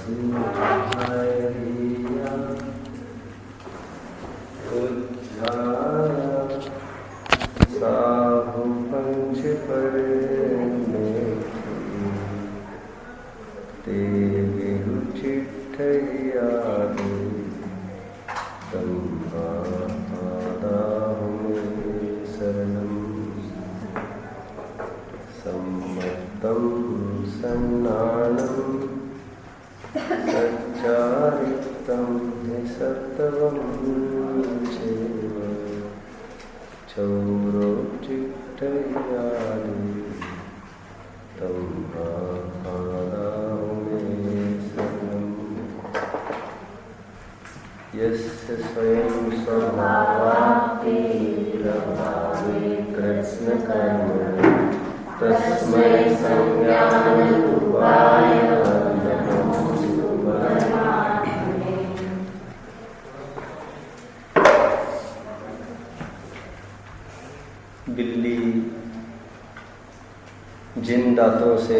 साहु पंच पर तेरे चिट्ठिया शरणम सम्मतम सन्नानम सच्चारितं सत्वं चैव चौरो चिट्ठयानि तं पादामि शरणम् यस्य स्वयं स्वभावापि प्रभावे कृष्णकर्म तस्मै संज्ञानरूपाय नमोऽस्तु परमात्मने। बिल्ली जिन दांतों से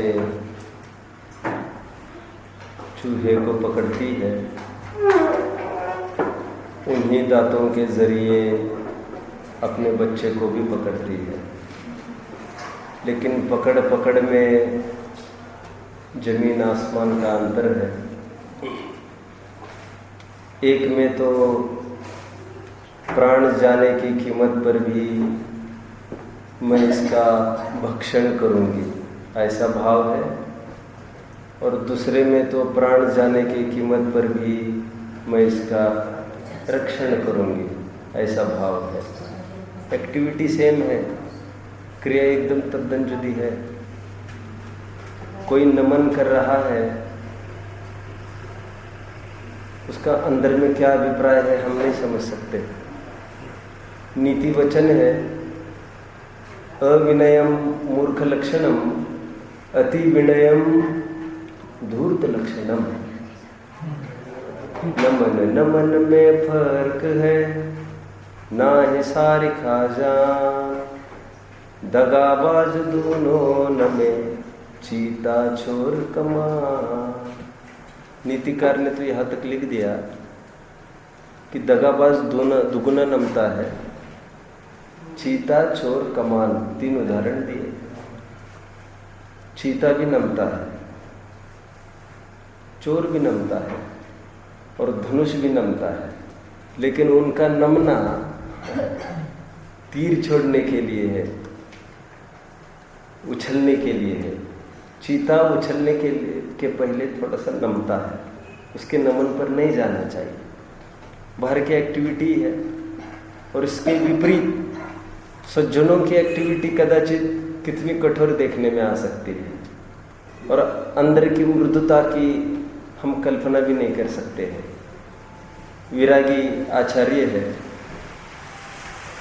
चूहे को पकड़ती है, उन्हीं दांतों के जरिए अपने बच्चे को भी पकड़ती है। लेकिन पकड़ पकड़ में जमीन आसमान का अंतर है। एक में तो प्राण जाने की कीमत पर भी मैं इसका भक्षण करूंगी, ऐसा भाव है, और दूसरे में तो प्राण जाने की कीमत पर भी मैं इसका रक्षण करूंगी, ऐसा भाव है। एक्टिविटी सेम है, क्रिया एकदम तद्दन जुदी है। कोई नमन कर रहा है, उसका अंदर में क्या अभिप्राय है हम नहीं समझ सकते। नीति वचन है, अविनयम मूर्ख लक्षणम अति विनयम धूर्त लक्षणम। नमन नमन में फर्क है, ना है सारी खाजान, दगाबाज दोनों नमे चीता चोर कमान। नीतिकार ने तो यहाँ तक लिख दिया कि दगाबाज दुगुना नमता है, चीता चोर कमान, 3 उदाहरण दिए। चीता भी नमता है, चोर भी नमता है और धनुष भी नमता है, लेकिन उनका नमना तीर छोड़ने के लिए है, उछलने के लिए है। चीता उछलने के पहले थोड़ा सा नमता है, उसके नमन पर नहीं जाना चाहिए। बाहर की एक्टिविटी है, और इसके विपरीत सज्जनों की एक्टिविटी कदाचित कितनी कठोर देखने में आ सकती है, और अंदर की मृदुता की हम कल्पना भी नहीं कर सकते हैं। विरागी आचार्य है,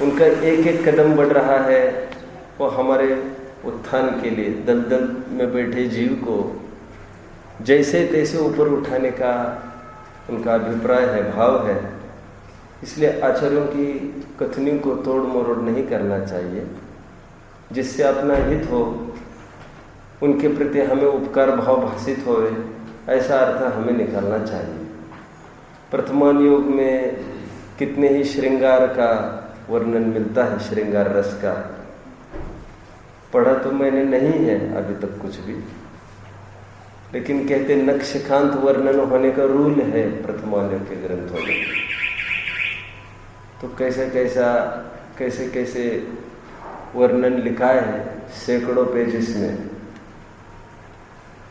उनका एक एक कदम बढ़ रहा है, वो हमारे उत्थान के लिए दलदल में बैठे जीव को जैसे तैसे ऊपर उठाने का उनका अभिप्राय है, भाव है। इसलिए आचार्यों की कथनी को तोड़ मरोड़ नहीं करना चाहिए, जिससे अपना हित हो, उनके प्रति हमें उपकार भाव भाषित होए, ऐसा अर्थ हमें निकालना चाहिए। प्रथमान योग में कितने ही श्रृंगार का वर्णन मिलता है, श्रृंगार रस का। पढ़ा तो मैंने नहीं है अभी तक कुछ भी, लेकिन कहते नक्शकांत वर्णन होने का रूल है प्रथमान योग के ग्रंथों में। तो कैसे कैसे वर्णन लिखा है सैकड़ों पेजेस में।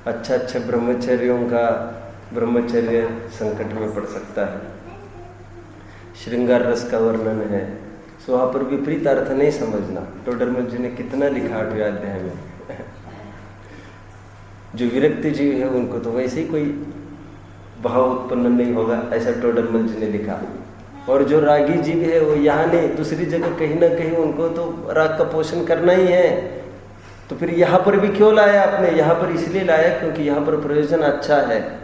अच्छा ब्रह्मचर्यों का ब्रह्मचर्य संकट में पड़ सकता है। श्रृंगार रस का वर्णन है, सो वहाँ पर विपरीत अर्थ नहीं समझना। टोडरमल जी ने कितना लिखा 8वें अध्याय में। जो विरक्ति जीव है उनको तो वैसे ही कोई भाव उत्पन्न नहीं होगा, ऐसा टोडरमल जी ने लिखा। और जो रागी जीव है वो यहाँ नहीं, दूसरी जगह कहीं ना कहीं उनको तो राग का पोषण करना ही है। तो फिर यहाँ पर भी क्यों लाया आपने? यहाँ पर इसलिए लाया क्योंकि यहाँ पर प्रयोजन अच्छा है।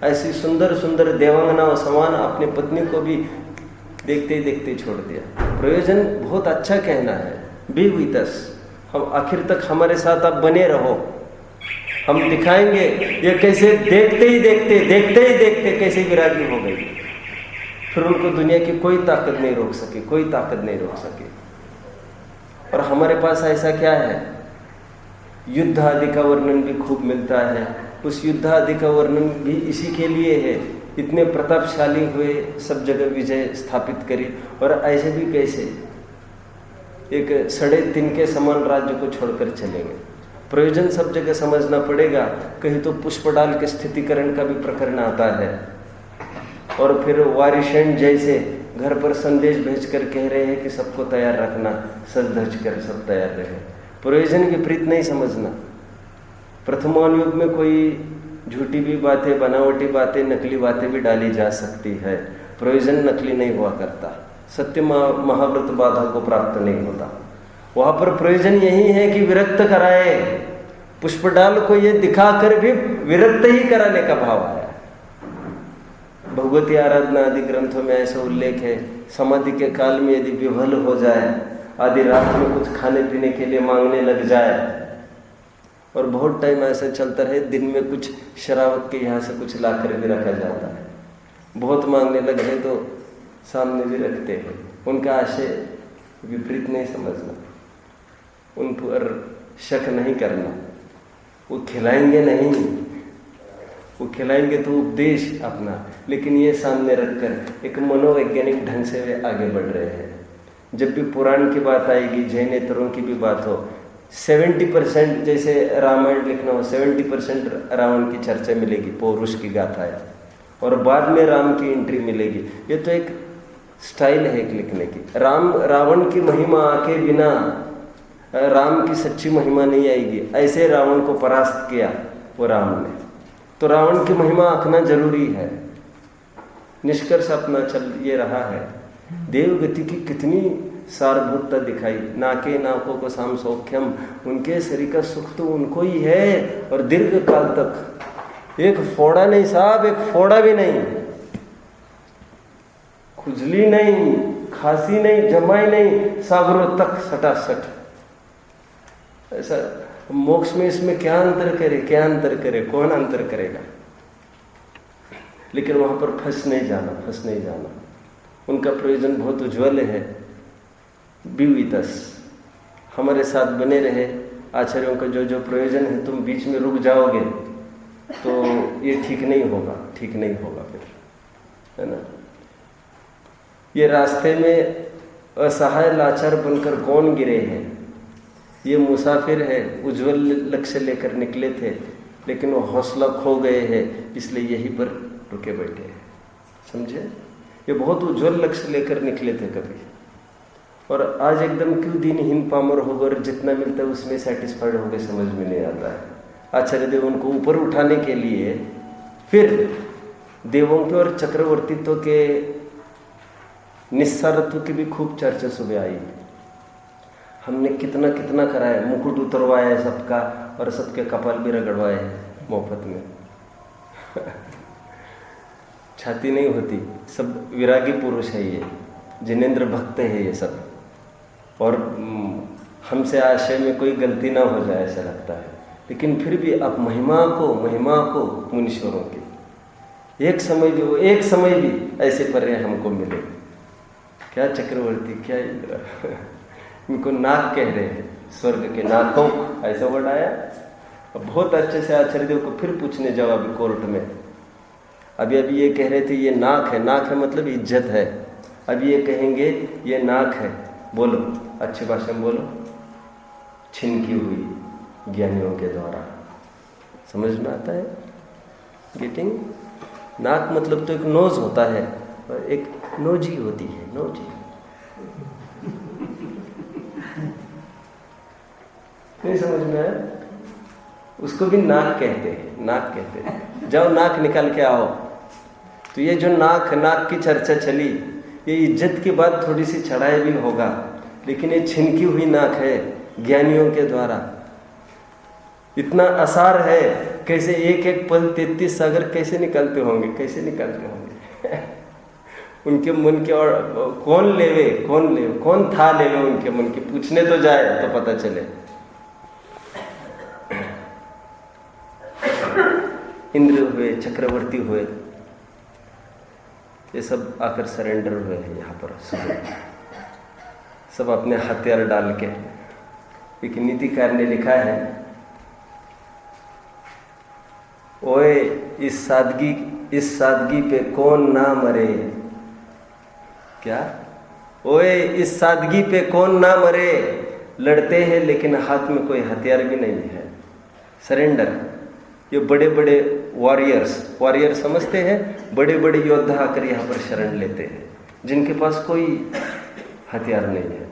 ऐसी सुंदर सुंदर देवांगना समान अपनी पत्नी को भी देखते ही देखते छोड़ दिया। प्रयोजन बहुत अच्छा कहना है, बी विथ अस, हम आखिर तक हमारे साथ आप बने रहो। हम दिखाएंगे ये कैसे देखते ही देखते कैसे विरागी हो गई। फिर उनको दुनिया की कोई ताकत नहीं रोक सकी, कोई ताकत नहीं रोक सकी। और हमारे पास ऐसा क्या है, युद्ध आदि का वर्णन भी खूब मिलता है। उस युद्ध आदि का वर्णन भी इसी के लिए है, इतने प्रतापशाली हुए, सब जगह विजय स्थापित करी। और ऐसे भी कैसे एक सड़े तिनके समान राज्य को छोड़कर चलेंगे। प्रयोजन सब जगह समझना पड़ेगा। कहीं तो पुष्पडाल के स्थितिकरण का भी प्रकरण आता है, और फिर वारिशेन जैसे घर पर संदेश भेजकर कह रहे हैं कि सबको तैयार रखना, सज धज कर सब तैयार रहे। प्रयोजन विपरीत नहीं समझना। प्रथमान युग में कोई झूठी भी बातें, बनावटी बातें, नकली बातें भी डाली जा सकती है। प्रयोजन नकली नहीं हुआ करता। सत्य महाव्रत बाधा को प्राप्त नहीं होता। वहां पर प्रयोजन यही है कि विरक्त कराए। पुष्पडाल को ये दिखाकर भी विरक्त ही कराने का भाव है। भगवती आराधना आदि ग्रंथों में ऐसा उल्लेख है, समाधि के काल में यदि विभल हो जाए, आधी रात में कुछ खाने पीने के लिए मांगने लग जाए, और बहुत टाइम ऐसा चलता रहे, दिन में कुछ शरावत के यहाँ से कुछ ला कर भी रखा जाता है। बहुत मांगने लगे तो सामने भी रखते हैं। उनका आशय विपरीत नहीं समझना, उन पर शक नहीं करना। वो खिलाएंगे नहीं, वो खिलाएंगे तो उपदेश अपना, लेकिन ये सामने रखकर एक मनोवैज्ञानिक ढंग से वे आगे बढ़ रहे हैं। जब भी पुराण की बात आएगी, जैनेतरों की भी बात हो, 70% जैसे रामायण लिखना हो, 70% रावण की चर्चा मिलेगी, पौरुष की गाथा है, और बाद में राम की एंट्री मिलेगी। ये तो एक स्टाइल है एक लिखने की। रावण की महिमा आके बिना राम की सच्ची महिमा नहीं आएगी। ऐसे रावण को परास्त किया वो राम ने, तो रावण की महिमा आंकना जरूरी है। निष्कर्ष अपना चल ये रहा है, देवगति की कितनी सारभूतता दिखाई। नाके नाकों को साम सौख्यम, उनके शरीर का सुख तो उनको ही है, और दीर्घ काल तक एक फोड़ा नहीं साहब, एक फोड़ा भी नहीं, खुजली नहीं, खांसी नहीं, जमाई नहीं, सागरों तक सटासट। ऐसा मोक्ष में इसमें क्या अंतर करे, क्या अंतर करे, कौन अंतर करेगा। लेकिन वहां पर फंस नहीं जाना। उनका प्रयोजन बहुत उज्ज्वल है। बी विद अस, हमारे साथ बने रहे। आचार्यों का जो जो प्रयोजन है, तुम बीच में रुक जाओगे तो ये ठीक नहीं होगा फिर, है ना। ये रास्ते में असहाय लाचार बनकर कौन गिरे हैं। ये मुसाफिर है, उज्जवल लक्ष्य लेकर निकले थे, लेकिन वो हौसला खो गए हैं, इसलिए यहीं पर रुके बैठे हैं। समझे, ये बहुत उज्जवल लक्ष्य लेकर निकले थे कभी, और आज एकदम क्यों दीनहीन पामर हो गए, जितना मिलता है उसमें सेटिस्फाइड हो गए, समझ में नहीं आता है। आचार्य देव उनको ऊपर उठाने के लिए फिर देवों के और चक्रवर्तित्व के निस्सारत्व की भी खूब चर्चा सुबह आई। हमने कितना कितना कराया, मुकुट उतरवाया है सबका, और सबके कपाल भी रगड़वाए हैं मोहब्बत में। छाती नहीं होती, सब विरागी पुरुष है, ये जिनेंद्र भक्त है ये सब, और हमसे आशय में कोई गलती ना हो जाए ऐसा लगता है। लेकिन फिर भी अब महिमा को मुनीश्वरों की एक समय भी ऐसे पर्याय हमको मिले। क्या चक्रवर्ती, क्या इंद्र, इनको नाग कह रहे हैं, स्वर्ग के नाकों, ऐसा वर्ड आया। अब बहुत अच्छे से आचार्य देव को फिर पूछने जाओ अभी कोर्ट में। अभी ये कह रहे थे ये नाक है मतलब इज्जत है। अभी ये कहेंगे ये नाक है, बोलो अच्छी भाषा में बोलो, छिनकी हुई ज्ञानियों के द्वारा। समझ में आता है गेटिंग। नाक मतलब तो एक नोज होता है, और एक नोजी होती है, नोजी। नहीं समझ में आया, उसको भी नाक कहते हैं। जाओ नाक निकाल के आओ। तो ये जो नाक की चर्चा चली, ये इज्जत की बात थोड़ी सी चढ़ाई भी होगा, लेकिन ये छिनकी हुई नाक है ज्ञानियों के द्वारा। इतना आसार है, कैसे एक एक पल 33 सागर कैसे निकलते होंगे उनके मन के। और कौन था लेवे उनके मन की, पूछने तो जाए तो पता चले। इंद्र हुए, चक्रवर्ती हुए, ये सब आकर सरेंडर हुए हैं यहाँ पर सुबह, सब अपने हथियार डाल के। एक नीतिकार ने लिखा है, ओए इस सादगी पे कौन ना मरे। क्या? ओए इस सादगी पे कौन ना मरे, लड़ते हैं लेकिन हाथ में कोई हथियार भी नहीं है। सरेंडर। ये बड़े बड़े वॉरियर समझते हैं, बड़े बड़े योद्धा आकर यहाँ पर शरण लेते हैं जिनके पास कोई हथियार नहीं है।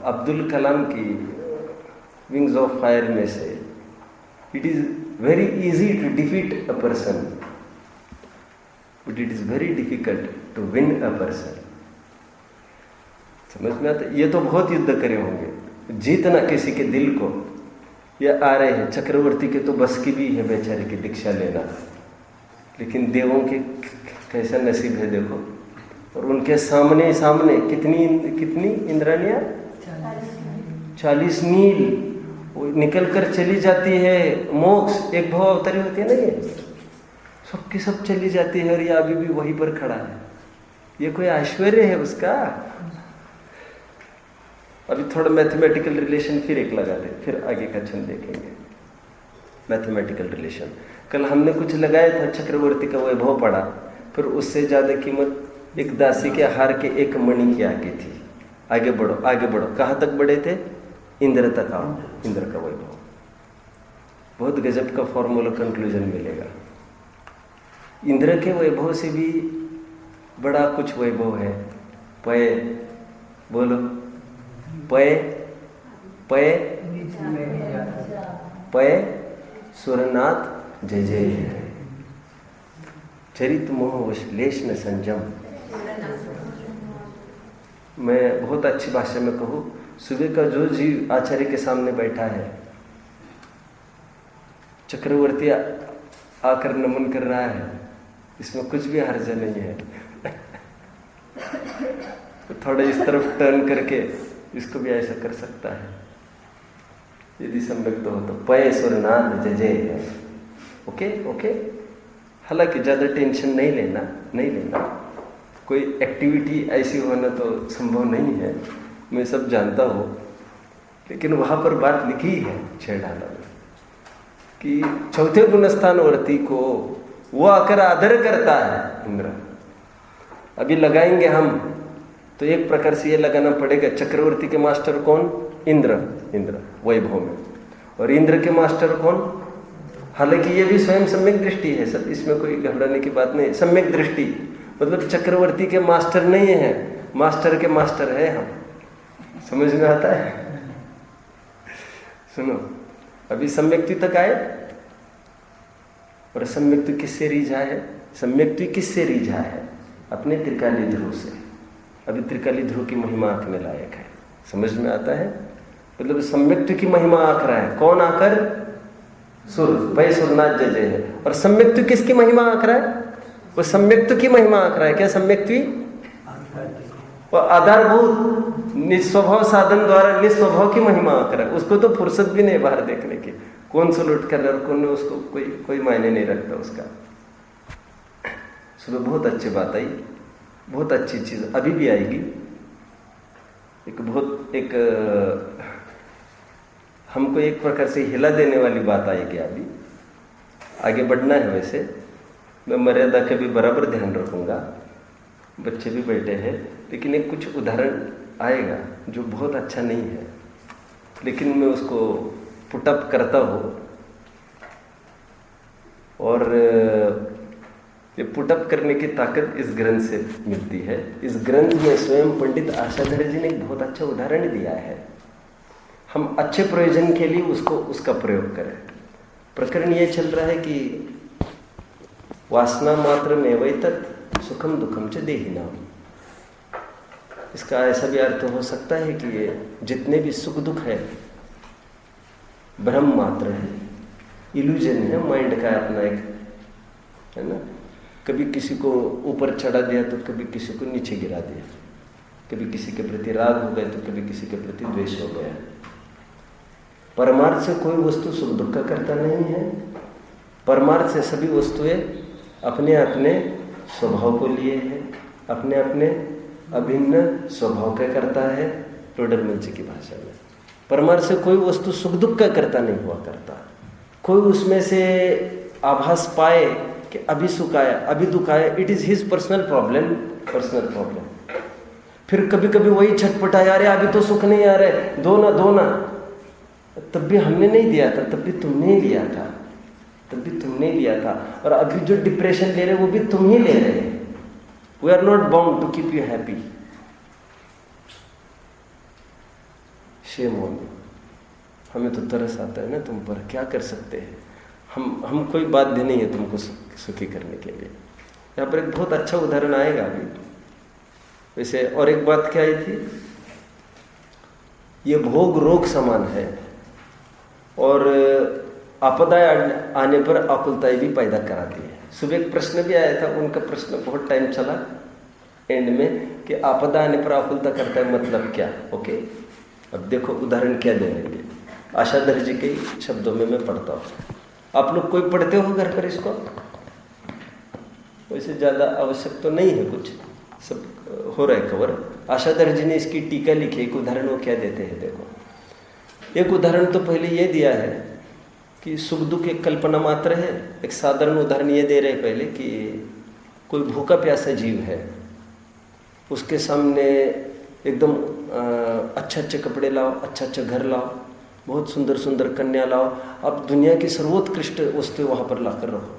अब्दुल कलाम की विंग्स ऑफ फायर में से, it is very easy to defeat a person but it is very difficult to win a person. समझ में आता? ये तो बहुत युद्ध करे होंगे, जीतना किसी के दिल को। ये आ रहे हैं चक्रवर्ती के, तो बस की भी है बेचारे की दीक्षा लेना, लेकिन देवों के कैसा नसीब है देखो। और उनके सामने कितनी इंद्राणियां, 40 मील वो निकल कर चली जाती है। मोक्ष एक भव अवतारी होती है ना, ये सबकी सब चली जाती है और ये अभी भी वहीं पर खड़ा है। ये कोई ऐश्वर्य है उसका? अभी थोड़ा मैथमेटिकल रिलेशन फिर एक लगा दे, फिर आगे का छंद देखेंगे। मैथमेटिकल रिलेशन कल हमने कुछ लगाया था, चक्रवर्ती का वैभव पड़ा, फिर उससे ज्यादा कीमत एक दासी के हार के एक मणि की आगे थी। आगे बढ़ो, कहाँ तक बढ़े थे? इंद्र तक आओ। इंद्र का वैभव, बहुत गजब का फॉर्मूला कंक्लूजन मिलेगा। इंद्र के वैभव से भी बड़ा कुछ वैभव है। पय बोलो, पय सुरनाथ जय जय है, चरित मोह विश्लेष न संजम। मैं बहुत अच्छी भाषा में कहूँ, सुबह का जो जीव आचार्य के सामने बैठा है, चक्रवर्ती आकर नमन कर रहा है, इसमें कुछ भी हर्ज नहीं है। तो थोड़ा इस तरफ टर्न करके इसको भी ऐसा कर सकता है यदि सम्यक्त हो तो। पय सुरनाथ जय जय है। ओके। हालांकि ज़्यादा टेंशन नहीं लेना। कोई एक्टिविटी ऐसी होना तो संभव नहीं है, मैं सब जानता हूँ, लेकिन वहाँ पर बात लिखी है 6 डाला में कि चौथे गुणस्थानवर्ती को वो आकर आदर करता है इंद्र। अभी लगाएंगे हम तो एक प्रकार से ये लगाना पड़ेगा, चक्रवर्ती के मास्टर कौन? इंद्र वैभव में। और इंद्र के मास्टर कौन? हालांकि ये भी स्वयं सम्यक दृष्टि है सब, इसमें कोई घबराने की बात नहीं। सम्यक दृष्टि मतलब चक्रवर्ती के मास्टर नहीं है, मास्टर के मास्टर है हम। समझ में आता है? सुनो, अभी सम्यक्ति तक आए। और सम्यक्ति किससे रिझा है? सम्यक्ति किससे रिझा है? अपने त्रिकाली ध्रुव से। अभी त्रिकाली ध्रुव की महिमा आंख में लायक है। समझ में आता है? मतलब सम्यक्ति की महिमा आंख रहा है। कौन आकर? सुर, वही सुरनाथ जय जय है। और सम्यक्ति किसकी महिमा आंख रहा है? वो सम्यक्ति की महिमा आंख रहा है। क्या सम्यक्ति? वो आधारभूत निस्वभाव साधन द्वारा निस्वभाव की महिमा आंख रहा है। उसको तो फुर्सत भी नहीं बाहर देखने की, कौन सलूट कर रहा है और कौन, उसको कोई मायने नहीं रखता उसका। सुबह बहुत अच्छी बात आई, बहुत अच्छी चीज अभी भी आएगी। एक हमको एक प्रकार से हिला देने वाली बात आएगी। अभी आगे बढ़ना है। वैसे मैं मर्यादा का भी बराबर ध्यान रखूंगा, बच्चे भी बैठे हैं, लेकिन एक कुछ उदाहरण आएगा जो बहुत अच्छा नहीं है, लेकिन मैं उसको पुटअप करता हूँ। और ये पुटअप करने की ताकत इस ग्रंथ से मिलती है। इस ग्रंथ में स्वयं पंडित आशाधर जी ने एक बहुत अच्छा उदाहरण दिया है। हम अच्छे प्रयोजन के लिए उसका प्रयोग करें। प्रकरण ये चल रहा है कि वासना मात्र में वैतत सुखम दुखम च देहिनाम। इसका ऐसा भी अर्थ हो सकता है कि ये जितने भी सुख दुख है भ्रम मात्र है, इल्यूजन है माइंड का अपना एक, है ना। कभी किसी को ऊपर चढ़ा दिया तो कभी किसी को नीचे गिरा दिया, कभी किसी के प्रति राग हो गया तो कभी किसी के प्रति द्वेष हो गया। परमार्थ से कोई वस्तु सुख दुख का करता नहीं है, परमार्थ से सभी वस्तुएं अपने अपने स्वभाव को लिए हैं, अपने अपने अभिन्न स्वभाव का करता है। टोडरमल जी की भाषा में परमार्थ से कोई वस्तु सुख दुख का करता नहीं हुआ करता। कोई उसमें से आभास पाए कि अभी सुख आया अभी दुख आया, it is his personal problem. फिर कभी कभी वही छटपटाया, अरे अभी तो सुख नहीं आ रहा है, दो ना, तब भी हमने नहीं दिया था, तब भी तुमने लिया था, और अभी जो डिप्रेशन ले रहे वो भी तुम ही ले रहे हैं। We are not bound to keep you happy. Shame on you. हमें तो तरस आता है ना तुम पर, क्या कर सकते हैं हम कोई बाध्य नहीं है तुमको सुखी करने के लिए। यहाँ पर एक बहुत अच्छा उदाहरण आएगा अभी। वैसे और एक बात क्या आई थी, ये भोग रोग समान है और आपदाएं आने पर आकुलताएं भी पैदा कराती है। सुबह एक प्रश्न भी आया था, उनका प्रश्न बहुत टाइम चला एंड में कि आपदा आने पर आकुलता करता है मतलब क्या। ओके, अब देखो उदाहरण क्या दे रहे हैं। आशाधर जी के शब्दों में मैं पढ़ता हूँ। आप लोग कोई पढ़ते हो घर पर इसको? वैसे ज़्यादा आवश्यक तो नहीं है, कुछ सब हो रहा है कवर। आशाधर जी ने इसकी टीका लिखी, एक उदाहरण वो क्या देते हैं देखो। एक उदाहरण तो पहले ये दिया है कि सुख दुख एक कल्पना मात्र है। एक साधारण उदाहरण ये दे रहे हैं पहले कि कोई भूखा प्यासा जीव है, उसके सामने एकदम अच्छे अच्छे कपड़े लाओ, अच्छा घर लाओ, बहुत सुंदर सुंदर कन्या लाओ, अब दुनिया की सर्वोत्कृष्ट वस्तु वहाँ पर लाकर रखो,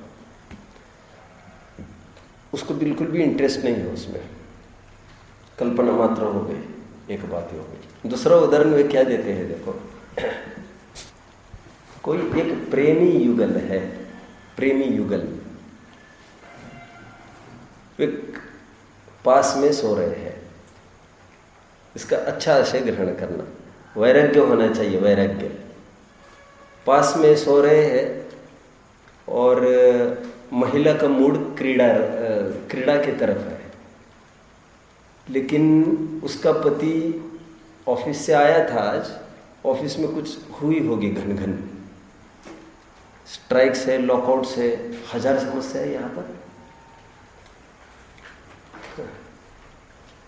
उसको बिल्कुल भी इंटरेस्ट नहीं है उसमें, कल्पना मात्र हो गई, एक बात ही हो गई। दूसरा उदाहरण वे क्या देते हैं देखो। कोई एक प्रेमी युगल है, प्रेमी युगल वे पास में सो रहे हैं। इसका अच्छा आशय ग्रहण करना, वैराग्य होना चाहिए, वैराग्य। पास में सो रहे हैं और महिला का मूड क्रीड़ा की तरफ है, लेकिन उसका पति ऑफिस से आया था आज, ऑफिस में कुछ हुई होगी घन स्ट्राइक्स है, लॉकआउट्स है, 1000 समस्या है यहाँ पर।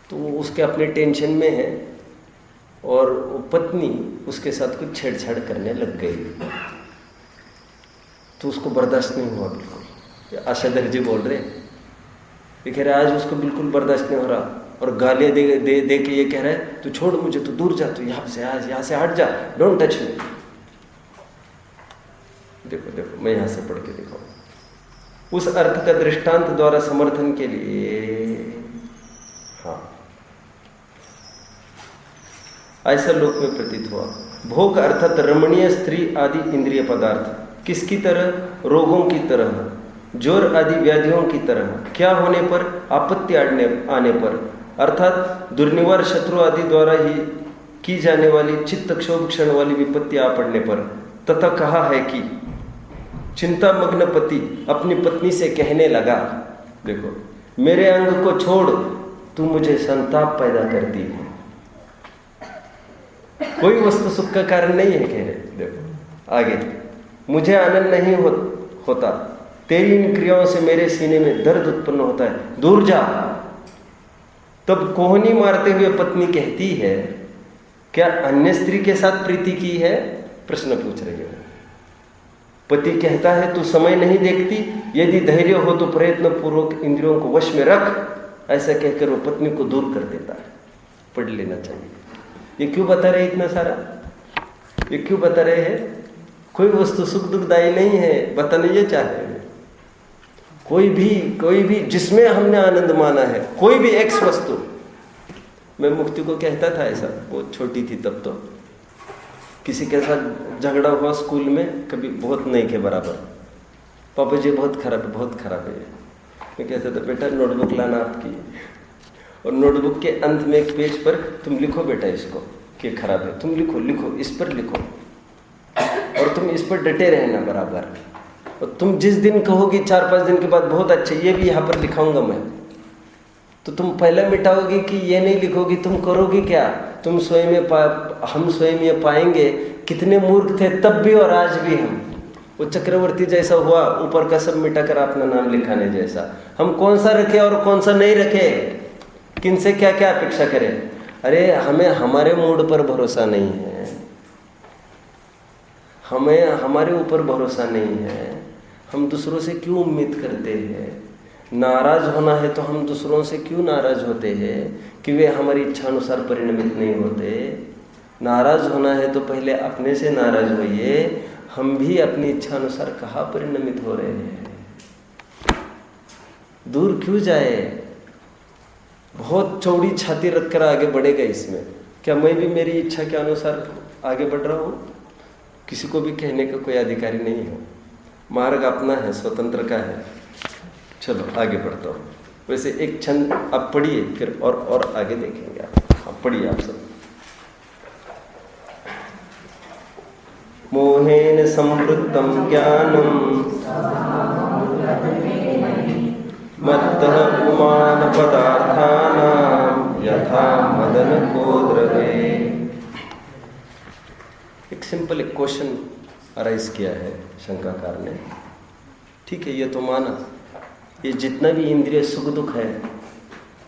तो वो उसके अपने टेंशन में है और वो पत्नी उसके साथ कुछ छेड़छाड़ करने लग गई, तो उसको बर्दाश्त नहीं हुआ बिल्कुल। आशाधर जी बोल रहे, ये कह रहे आज उसको बिल्कुल बर्दाश्त नहीं हो रहा और गालियाँ दे के ये कह रहा है तू छोड़ मुझे, तू दूर जा, तू यहाँ से हट जा, डोंट टच मी। देखो मैं यहाँ से पढ़ के दिखाऊं उस अर्थ का दृष्टांत द्वारा समर्थन के लिए। हाँ, ऐसा लोक में प्रतीत हुआ। भोग अर्थात रमणीय स्त्री आदि इंद्रिय पदार्थ किसकी तरह? रोगों की तरह, ज्वर आदि व्याधियों की तरह। क्या होने पर? आपत्ति आने पर, अर्थात दुर्निवार शत्रु आदि द्वारा ही की जाने वाली चित्त क्षोभ क्षण वाली विपत्ति आ पड़ने पर। तथा कहा है कि चिंतामग्न पति अपनी पत्नी से कहने लगा, देखो मेरे अंग को छोड़, तू मुझे संताप पैदा करती है। कोई वस्तु सुख का कारण नहीं है, कह रहे। देखो आगे, मुझे आनंद नहीं होता, तेरी इन क्रियाओं से मेरे सीने में दर्द उत्पन्न होता है, दूर जा। तब कोहनी मारते हुए पत्नी कहती है, क्या अन्य स्त्री के साथ प्रीति की है? प्रश्न पूछ रही है। पति कहता है, तू समय नहीं देखती? यदि धैर्य हो तो प्रयत्न पूर्वक इंद्रियों को वश में रख। ऐसा कहकर वो पत्नी को दूर कर देता है। पढ़ लेना चाहिए। ये क्यों बता रहे इतना सारा? ये क्यों बता रहे हैं? कोई वस्तु सुख दुखदायी नहीं है, बताने ये चाह रहे हैं। कोई भी जिसमें हमने आनंद माना है, कोई भी एक्स वस्तु। मैं मुक्ति को कहता था ऐसा, वो छोटी थी तब, तो किसी के साथ झगड़ा हुआ स्कूल में, कभी बहुत नहीं के बराबर, पापा जी बहुत खराब है। मैं कहता था बेटा नोटबुक लाना आपकी, और नोटबुक के अंत में एक पेज पर तुम लिखो बेटा इसको कि खराब है, तुम लिखो इस पर लिखो, और तुम इस पर डटे रहना बराबर। और तुम जिस दिन कहोगी 4-5 दिन के बाद बहुत अच्छे, ये भी यहाँ पर लिखाऊंगा मैं, तो तुम पहले मिटाओगी कि ये नहीं लिखोगी, तुम करोगी क्या? तुम स्वयं हम स्वयं ये पाएंगे कितने मूर्ख थे तब भी और आज भी हम। वो चक्रवर्ती जैसा हुआ, ऊपर का सब मिटा कर अपना नाम लिखाने जैसा। हम कौन सा रखे और कौन सा नहीं रखे, किनसे क्या क्या अपेक्षा करें? अरे हमें हमारे मूड पर भरोसा नहीं है, हमें हमारे ऊपर भरोसा नहीं है, हम दूसरों से क्यों उम्मीद करते हैं? नाराज होना है तो हम दूसरों से क्यों नाराज होते हैं कि वे हमारी इच्छा अनुसार परिणमित नहीं होते? नाराज होना है तो पहले अपने से नाराज होइए, हम भी अपनी इच्छा अनुसार कहाँ परिणमित हो रहे हैं? दूर क्यों जाए? बहुत चौड़ी छाती रखकर आगे बढ़ेगा इसमें। क्या मैं भी मेरी इच्छा के अनुसार आगे बढ़ रहा हूँ? किसी को भी कहने का कोई अधिकारी नहीं है, मार्ग अपना है, स्वतंत्र का है। चलो आगे बढ़ता हूँ। वैसे एक छंद आप पढ़िए, फिर और आगे देखेंगे आप पढ़िए आप सब। मोहेन संवृत्तम ज्ञानम मत्तः पुमान पदार्थानां यथा मदन को द्रवे। एक सिंपल एक क्वेश्चन अराइज किया है शंकाकार ने। ठीक है, ये तो माना, ये जितना भी इंद्रिय सुख दुख है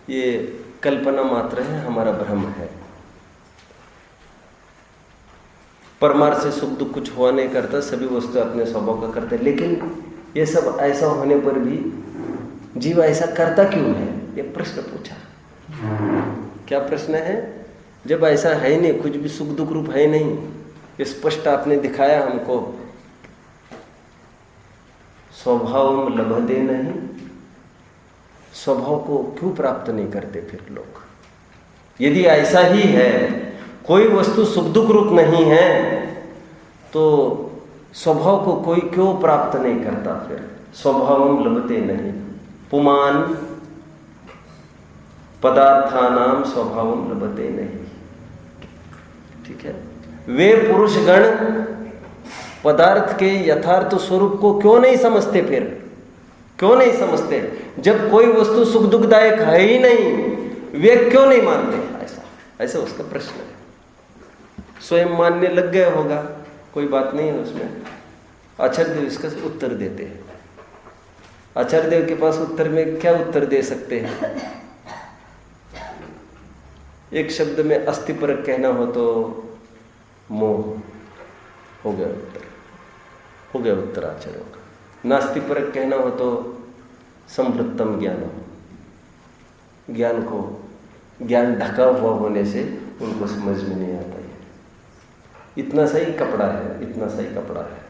ये कल्पना मात्र है, हमारा भ्रम है। परमार्थ से सुख दुख कुछ हुआ नहीं करता, सभी वस्तु अपने स्वभाव का करते। लेकिन ये सब ऐसा होने पर भी जीव ऐसा करता क्यों है? ये प्रश्न पूछा। क्या प्रश्न है? जब ऐसा है ही नहीं, कुछ भी सुख दुख रूप है नहीं, ये स्पष्ट आपने दिखाया हमको। स्वभाव लभते नहीं, स्वभाव को क्यों प्राप्त नहीं करते फिर लोग? यदि ऐसा ही है, कोई वस्तु सुख दुख रूप नहीं है, तो स्वभाव को कोई क्यों प्राप्त नहीं करता? फिर स्वभाव लभते नहीं, पुमान पदार्थानाम स्वभाव लभते नहीं। ठीक है, वे पुरुषगण पदार्थ के यथार्थ स्वरूप को क्यों नहीं समझते? फिर क्यों नहीं समझते? जब कोई वस्तु सुख दुखदायक है ही नहीं, वे क्यों नहीं मानते? ऐसा उसका प्रश्न है। स्वयं मानने लग गए होगा, कोई बात नहीं है उसमें। आचार्य देव इसका उत्तर देते हैं। आचार्य देव के पास उत्तर में क्या उत्तर दे सकते हैं? एक शब्द में अस्थिपरक कहना हो तो मोह, हो गया उत्तर, हो गया उत्तर आचार्यों का। नास्तिपरक कहना हो तो संवृत्तम ज्ञानम, ज्ञान को, ज्ञान ढका हुआ होने से उनको समझ में नहीं आता है। इतना सही कपड़ा है, इतना सही कपड़ा है,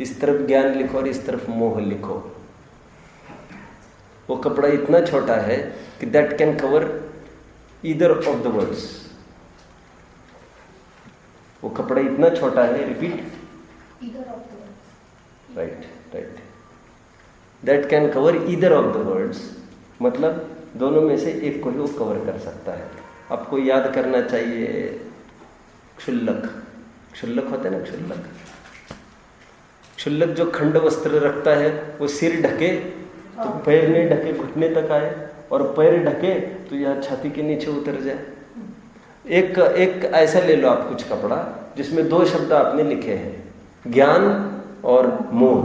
इस तरफ ज्ञान लिखो और इस तरफ मोह लिखो। वो कपड़ा इतना छोटा है कि that can cover either of the words. वो कपड़ा इतना छोटा है, repeat, right, that can cover either of the words, मतलब दोनों में से एक को ही वो कवर कर सकता है। आपको याद करना चाहिए क्षुल्लक, क्षुल्लक होता है ना, क्षुल्लक, क्षुल्लक जो खंड वस्त्र रखता है, वो सिर ढके तो पैर नहीं ढके घुटने तक आए, और पैर ढके तो यह छाती के नीचे उतर जाए। एक ऐसा ले लो आप कुछ कपड़ा जिसमें दो शब्द आपने लिखे हैं, ज्ञान और मोह।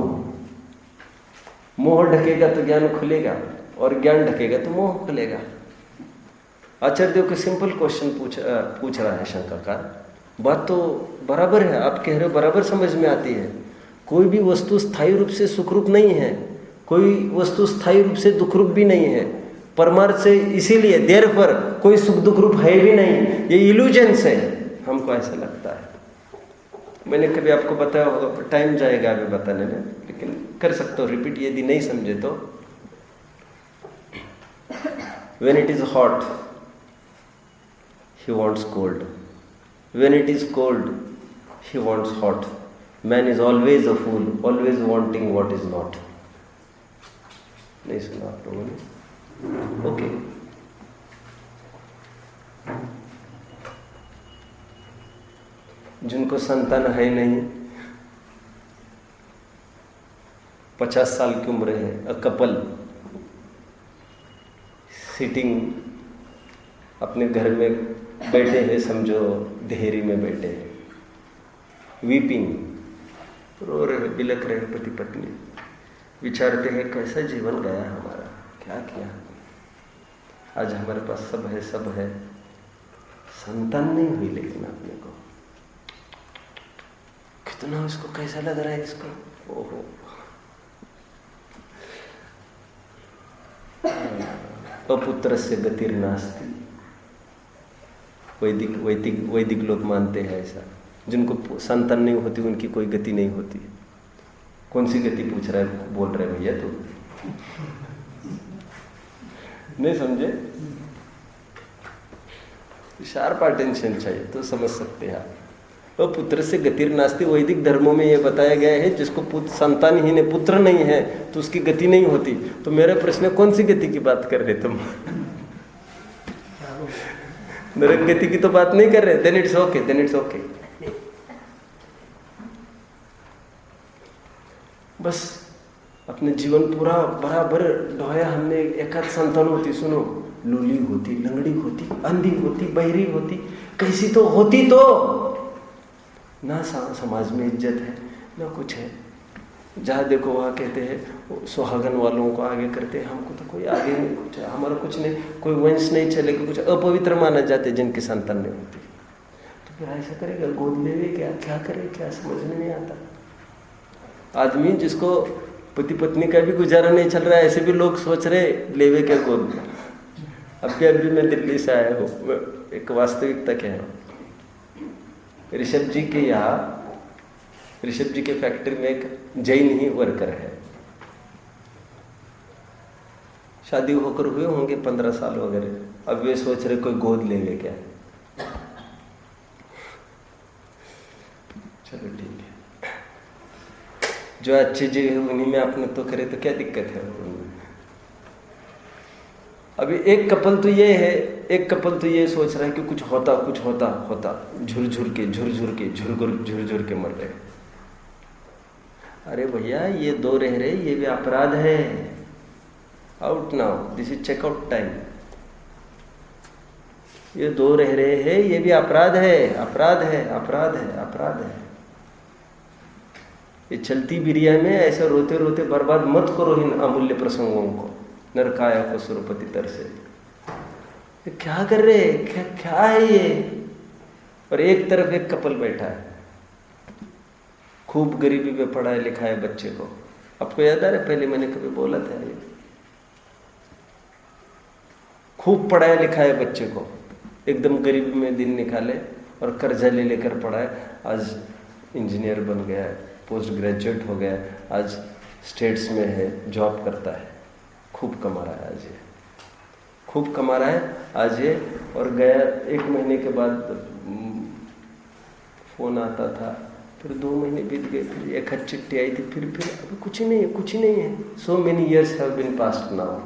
मोह ढकेगा तो ज्ञान खुलेगा, और ज्ञान ढकेगा तो मोह खुलेगा। आचार्य देव को सिंपल क्वेश्चन पूछ रहा है शंकाकार। बात तो बराबर है, आप कह रहे हो, बराबर समझ में आती है। कोई भी वस्तु स्थायी रूप से सुख रूप नहीं है, कोई वस्तु स्थायी रूप से दुख रूप भी नहीं है। परमार्थ से इसीलिए देर पर कोई सुख दुख रूप है भी नहीं, ये इल्यूजन्स है, हमको ऐसा लगता है। मैंने कभी आपको बताया होगा, टाइम जाएगा अभी बताने में, लेकिन कर सकते हो रिपीट यदि नहीं समझे तो। When it is hot, he wants cold. When it is cold, he wants hot. Man is always a fool, always wanting what is not. नहीं सुना आप लोगों ने? ओके। जिनको संतान है नहीं, 50 साल की उम्र है, अ कपल सिटिंग अपने घर में बैठे हैं, समझो देहरी में बैठे हैं, वीपिंग, रो रहे, बिलख रहे पति पत्नी, विचारते हैं कैसा जीवन गया हमारा, क्या किया। आज हमारे पास सब है, सब है, संतान नहीं हुई लेकिन अपने को कितना उसको कैसा लग रहा है इसको, ओहो। अपुत्रस्य गतिर्नास्ति, वैदिक लोग मानते हैं ऐसा। जिनको संतान नहीं होती उनकी कोई गति नहीं होती। कौन सी गति पूछ रहा है, बोल रहे भैया तू? नहीं समझे? शार्प अटेंशन चाहिए तो समझ सकते हैं आप। तो पुत्र से गतिर नास्ति, वैदिक धर्मों में यह बताया गया है जिसको संतान ही नहीं, पुत्र नहीं है तो उसकी गति नहीं होती। तो मेरा प्रश्न है, कौन सी गति की बात कर रहे तुम? नरक गति की तो बात नहीं कर रहे। Then it's okay, then it's okay. बस अपने जीवन पूरा बराबर ढोया हमने। एकाध संतान होती, सुनो, लूली होती, लंगड़ी होती, अंधी होती, बहरी होती, कैसी तो होती, तो ना समाज में इज्जत है ना कुछ है। जहाँ देखो वहाँ कहते हैं सुहागन वालों को आगे करते हैं, हमको तो कोई आगे नहीं, कुछ हमारा कुछ नहीं, कोई वंश नहीं चलेगा, कुछ अपवित्र माना जाते जिनकी संतान नहीं होती। तो फिर ऐसा करेगा, गोद लेवे क्या करे, क्या समझ में नहीं आता। आदमी जिसको पति पत्नी का भी गुजारा नहीं चल रहा है, ऐसे भी लोग सोच रहे लेवे क्या गोद में। अभी मैं दिल्ली से आया हूँ, एक वास्तविकता क्या है। ऋषभ जी के यहाँ, ऋषभ जी के फैक्ट्री में एक जैन ही वर्कर है। शादी होकर हुए होंगे 15 साल वगैरह। अब वे सोच रहे कोई गोद लेंगे क्या। चलो ठीक है, जो अच्छे जी है उन्हीं में अपने तो करे तो क्या दिक्कत है। अभी एक कपल तो ये है, एक कपल तो ये सोच रहा है कि कुछ होता, झुर झुर के मर रहे। अरे भैया, ये दो रह रहे, ये भी अपराध है। Out now, this is checkout time. ये दो रह रहे हैं, ये भी अपराध है। ये चलती बिरिया में ऐसे रोते रोते बर्बाद मत करो इन अमूल्य प्रसंगों को। नरकाया को सुरपति तर से क्या कर रहे, क्या है ये। और एक तरफ एक कपल बैठा है, खूब गरीबी में पढ़ाया लिखाया बच्चे को। आपको याद आ रहा है, पहले मैंने कभी बोला था ये, खूब पढ़ाया लिखाया बच्चे को, एकदम गरीबी में दिन निकाले और कर्जा ले लेकर पढ़ाए। आज इंजीनियर बन गया है, पोस्ट ग्रेजुएट हो गया, आज स्टेट्स में है, जॉब करता है, खूब कमा रहा है। आज ये खूब कमा रहा है आज ये। और गया 1 महीने के बाद फोन आता था, फिर 2 महीने बीत गए, फिर एक खत चिट्ठी आई थी, फिर अभी कुछ ही नहीं है। So many years have been passed now,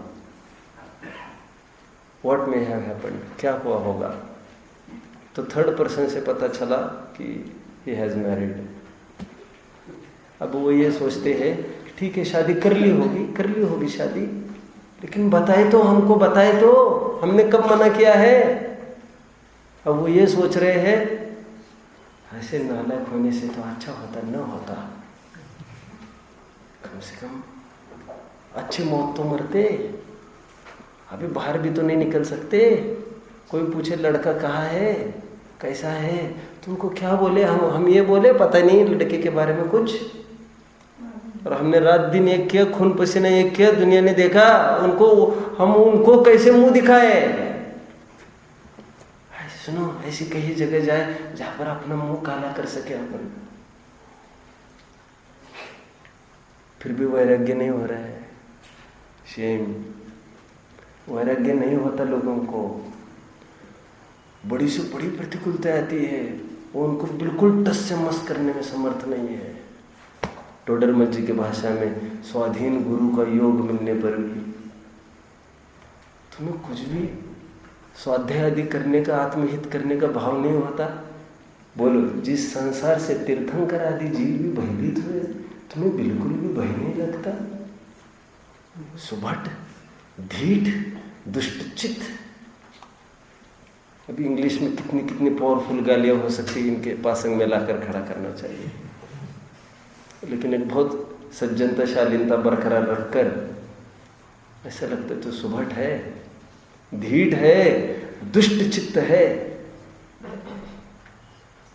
what may have happened, क्या हुआ होगा। तो थर्ड पर्सन से पता चला कि ही हैज मैरिड। अब वो ये सोचते हैं ठीक है, शादी कर ली होगी शादी, लेकिन बताए तो, हमको बताए तो, हमने कब मना किया है। अब वो ये सोच रहे हैं ऐसे नालायक होने से तो अच्छा होता न होता, कम से कम अच्छी मौत तो मरते। अभी बाहर भी तो नहीं निकल सकते। कोई पूछे लड़का कहाँ है, कैसा है, तुमको क्या बोले, हम ये बोले पता नहीं लड़के के बारे में कुछ। और हमने रात दिन एक किया, खून पसीना एक किया, दुनिया ने देखा उनको, हम उनको कैसे मुंह दिखाए। सुनो, ऐसी कहीं जगह जाए जहां पर अपना मुंह काला कर सके अपन। फिर भी वैराग्य नहीं हो रहा है, शेम। वैराग्य नहीं होता लोगों को, बड़ी से बड़ी प्रतिकूलता आती है, वो उनको बिल्कुल टस से मस करने में समर्थ नहीं है। टोडरमल जी की भाषा में, स्वाधीन गुरु का योग मिलने पर भी तुम्हें कुछ भी स्वाध्याय आदि करने का, आत्महित करने का भाव नहीं होता। बोलो, जिस संसार से तीर्थंकर आदि जीव भी भयभीत हुए, तुम्हें बिल्कुल भी भय नहीं लगता। सुभट, धीठ, दुष्टचित्त। अभी इंग्लिश में कितनी पावरफुल गालियां हो सकती है, इनके पासंग में लाकर खड़ा करना चाहिए। लेकिन एक बहुत सज्जनता शालीनता बरकरार रखकर ऐसा लगता है तो सुभट है, धीठ है, दुष्ट चित्त है,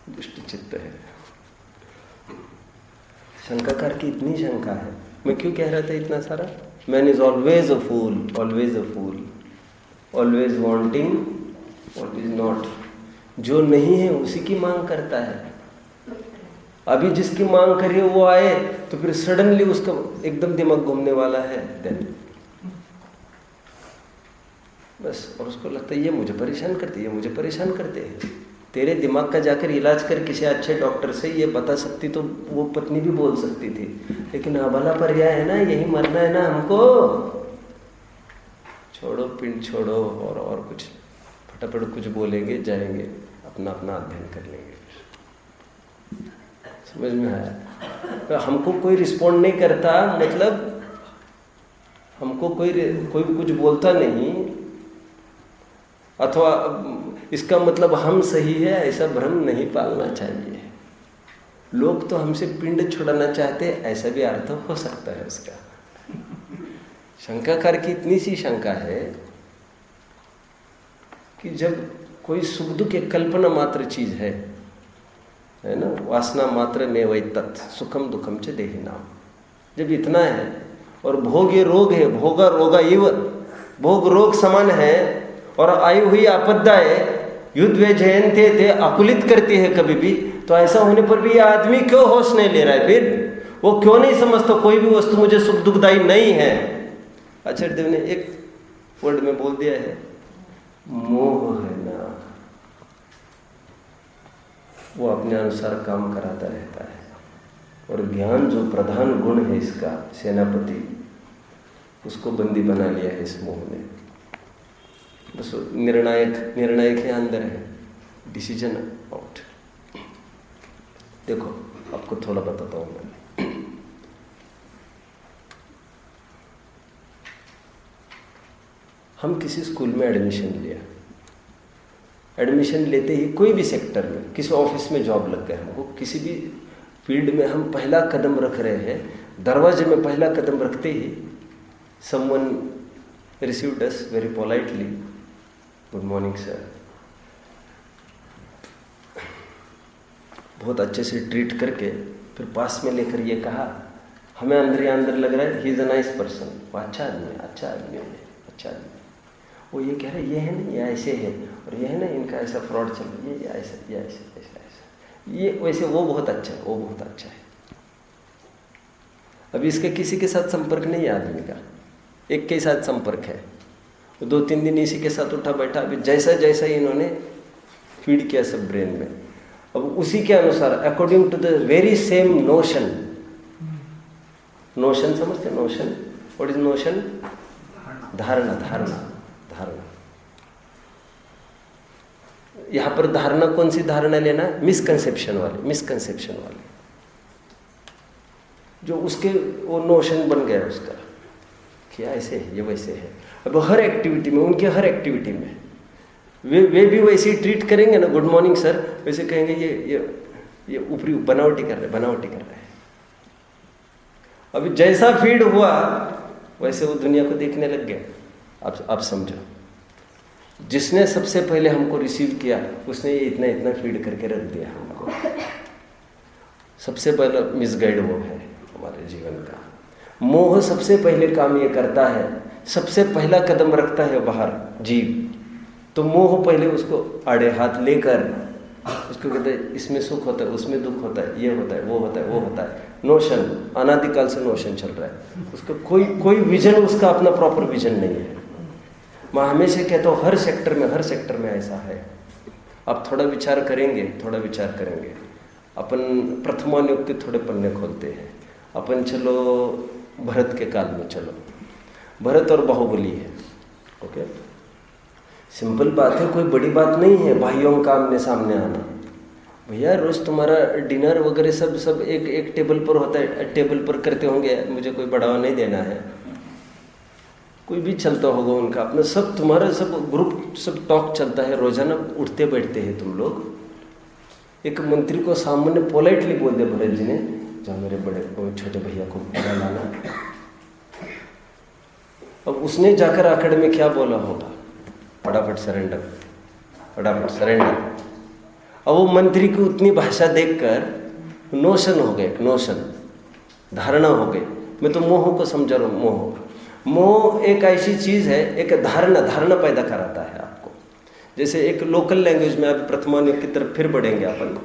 दुष्ट चित्त है। शंकाकार की इतनी शंका है। मैं क्यों कह रहा था इतना सारा? Man is always a fool, always a fool, always wanting what is not. जो नहीं है उसी की मांग करता है। अभी जिसकी मांग करिए वो आए तो फिर सडनली उसका एकदम दिमाग घूमने वाला है, देन बस। और उसको लगता है ये मुझे परेशान करते, ये मुझे परेशान करते हैं। तेरे दिमाग का जाकर इलाज कर किसी अच्छे डॉक्टर से, ये बता सकती तो वो पत्नी भी बोल सकती थी, लेकिन अबला पर्याय है ना, यही मरना है ना हमको, छोड़ो पिंड छोड़ो। और कुछ फटाफट कुछ बोलेंगे, जाएंगे अपना अपना अध्ययन कर लेंगे। समझ में आया? तो हमको कोई रिस्पॉन्ड नहीं करता, मतलब हमको कोई कुछ बोलता नहीं, अथवा इसका मतलब हम सही है ऐसा भ्रम नहीं पालना चाहिए। लोग तो हमसे पिंड छुड़ाना चाहते, ऐसा भी अर्थ हो सकता है उसका। शंकाकार की इतनी सी शंका है कि जब कोई सुख दुख एक कल्पना मात्र चीज है ना, वासना मात्र में वही तत् सुखम दुखम च देहि नाम, जब इतना है और भोग ये रोग है, भोगा रोगा इव, भोग रोग समान है, और आई हुई आपदाएं युद्ध वे जयंते थे अकुलित करती है कभी भी, तो ऐसा होने पर भी ये आदमी क्यों होश नहीं ले रहा है? फिर वो क्यों नहीं समझता कोई भी वस्तु मुझे सुख दुखदायी नहीं है? आचार्य देव ने एक वर्ड में बोल दिया है, मोह है ना, वो अपने अनुसार काम कराता रहता है। और ज्ञान जो प्रधान गुण है इसका, सेनापति, उसको बंदी बना लिया है इस मोह ने। बस निर्णायक है, अंदर है, डिसीजन आउट। देखो आपको थोड़ा बताता हूं मैं। हम किसी स्कूल में एडमिशन लिया, एडमिशन लेते ही कोई भी सेक्टर में, किसी ऑफिस में जॉब लग गया, हमको किसी भी फील्ड में हम पहला कदम रख रहे हैं, दरवाजे में पहला कदम रखते ही someone received us very politely, good morning sir, बहुत अच्छे से ट्रीट करके फिर पास में लेकर ये कहा, हमें अंदर लग रहा है he is a nice person, वो अच्छा आदमी है, अच्छा आदमी है, अच्छा आदमी। वो ये कह रहा है ये है ना, ये ऐसे है, और ये है ना, इनका ऐसा फ्रॉड चल रहा है, ये ऐसा, ये ऐसा ऐसा ऐसा, ये वैसे, वो बहुत अच्छा है, वो बहुत अच्छा है। अभी इसके किसी के साथ संपर्क नहीं है आदमी का, एक के साथ संपर्क है, 2-3 दिन इसी के साथ उठा बैठा, अभी जैसा जैसा इन्होंने फीड किया सब ब्रेन में, अब उसी के अनुसार according to the very same notion, notion समझते, नोशन, व्हाट इज नोशन? धारणा, धारणा, धारणा। यहां पर धारणा कौन सी धारणा लेना? मिसकंसेप्शन वाले, जो उसके वो नोशन बन गया उसका, क्या ऐसे है, ये वैसे है। अब हर एक्टिविटी में, उनके हर एक्टिविटी में वे भी वैसे ही ट्रीट करेंगे ना, गुड मॉर्निंग सर, वैसे कहेंगे ये ऊपरी बनावटी कर रहे हैं। अभी जैसा फीड हुआ वैसे वो दुनिया को देखने लग गया। आप समझो, जिसने सबसे पहले हमको रिसीव किया उसने ये इतना फीड करके रख दिया हमको। सबसे पहला मिसगाइड वो है हमारे जीवन का। मोह सबसे पहले काम ये करता है, सबसे पहला कदम रखता है बाहर जीव, तो मोह पहले उसको आड़े हाथ लेकर उसको कहता है इसमें सुख होता है, उसमें दुख होता है, ये होता है, वो होता है, वो होता है। नोशन, अनादिकाल से नोशन चल रहा है, उसका कोई विजन, उसका अपना प्रॉपर विजन नहीं है। मैं हमेशा कहता हूँ हर सेक्टर में ऐसा है। आप थोड़ा विचार करेंगे, अपन प्रथमानुग के थोड़े पन्ने खोलते हैं, अपन चलो भरत के काल में, चलो भरत और बाहुबली है, ओके, सिंपल बात है, कोई बड़ी बात नहीं है भाइयों का आमने सामने आना। भैया रोज तुम्हारा डिनर वगैरह सब एक टेबल पर होता है, टेबल पर करते होंगे, मुझे कोई बढ़ावा नहीं देना है, कोई भी चलता होगा उनका अपना, सब तुम्हारा सब ग्रुप सब टॉक चलता है, रोजाना उठते बैठते हैं तुम लोग। एक मंत्री को सामने पोलाइटली बोल दिया भरत जी ने, जहाँ मेरे बड़े छोटे भैया को पता लाना। अब उसने जाकर आखिर में क्या बोला होगा, फटाफट सरेंडर, फटाफट सरेंडर। अब वो मंत्री की उतनी भाषा देखकर नोशन हो गए, नोशन, धारणा हो गई। मैं तो मोह को समझ रहा हूँ। मोह एक ऐसी चीज़ है, एक धारणा पैदा कराता है आपको। जैसे एक लोकल लैंग्वेज में, आप प्रथमानुयोग की तरफ फिर बढ़ेंगे अपन।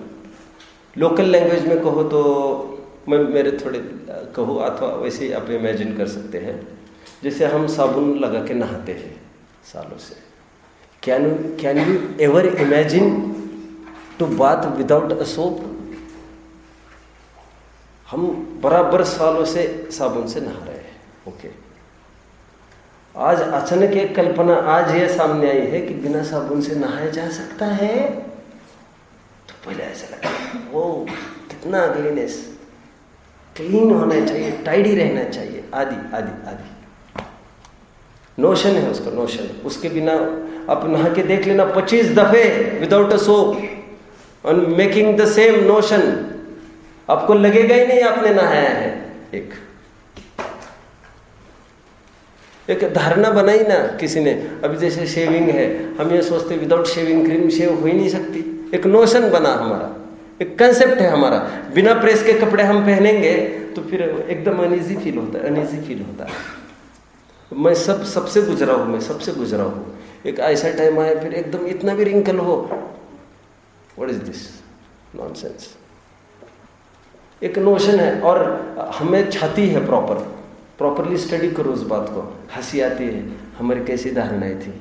लोकल लैंग्वेज में कहो तो मैं मेरे थोड़े कहो, अथवा वैसे ही आप इमेजिन कर सकते हैं। जैसे हम साबुन लगा के नहाते हैं सालों से। Can you ever imagine to bath without a soap? हम बराबर सालों से साबुन से नहा रहे हैं, ओके। आज अचानक एक कल्पना आज ये सामने आई है कि बिना साबुन से नहाया जा सकता है। तो पहले ऐसा लगा, वो कितना अगलीनेस, क्लीन होना चाहिए, टाइडी रहना चाहिए, आदि आदि आदि नोशन है उसका, नोशन। उसके बिना आप नहा के देख लेना 25 दफे without a soap on making the same notion, आपको लगेगा ही नहीं आपने नहाया है। एक धारणा बनाई ना किसी ने। अभी जैसे शेविंग है, हम ये सोचते विदाउट शेविंग क्रीम शेव हो ही नहीं सकती। एक नोशन बना हमारा, एक कंसेप्ट है हमारा। बिना प्रेस के कपड़े हम पहनेंगे तो फिर एकदम अनईजी फील होता है, अनईजी फील होता है। मैं सबसे गुजरा हूँ, मैं सबसे गुजरा हूँ। एक ऐसा टाइम आया फिर एकदम इतना भी रिंकल हो, व्हाट इज दिस नॉनसेंस। एक नोशन है और हमें छाती है प्रॉपरली स्टडी करो उस बात को। हंसी आती है, हमारी कैसी धारणाएं थी,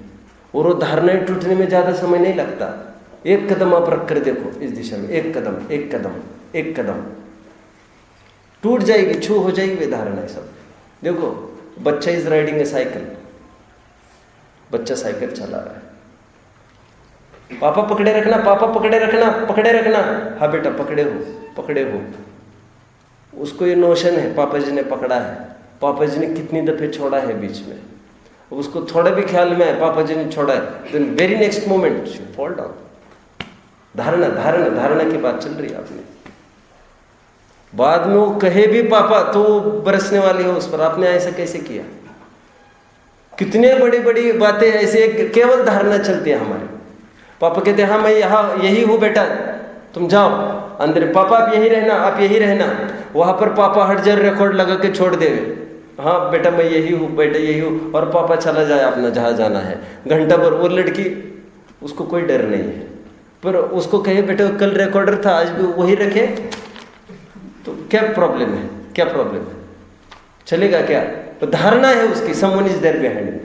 और वो धारणाएं टूटने में ज़्यादा समय नहीं लगता। एक कदम आप रख कर देखो इस दिशा में, एक कदम एक कदम एक कदम, टूट जाएगी, छू हो जाएगी वे धारणाएं सब। देखो, बच्चा इज राइडिंग ए साइकिल, बच्चा साइकिल चला रहा है, पापा पकड़े रखना, पापा पकड़े रखना, पकड़े रखना। हाँ बेटा पकड़े हो, पकड़े हो। उसको ये नोशन है पापा जी ने पकड़ा है, पापा जी ने कितनी दफे छोड़ा है बीच में, उसको थोड़ा भी ख्याल में है पापा जी ने छोड़ा है, then very next moment fall down. धारणा की बात चल रही है आपने। बाद में वो कहे भी पापा तो बरसने वाली हो उस पर, आपने ऐसा कैसे किया। कितने बड़ी बड़ी बातें ऐसे केवल धारणा चलती है हमारे। पापा कहते हैं हाँ मैं यहाँ यही हूँ बेटा, तुम जाओ अंदर, पापा आप यही रहना, आप यही रहना। वहां पर पापा हर जगह रिकॉर्ड लगा के छोड़ देवे, हाँ बेटा मैं यही हूँ, बेटा यही हूँ, और पापा चला जाए अपना जहाँ जाना है। घंटा भर वो लड़की, उसको कोई डर नहीं है, पर उसको कहे बेटा कल रिकॉर्डर था आज भी वही रखे, तो क्या प्रॉब्लम है, क्या प्रॉब्लम है, चलेगा क्या। तो धारणा है उसकी, समवन इज देयर बिहाइंड।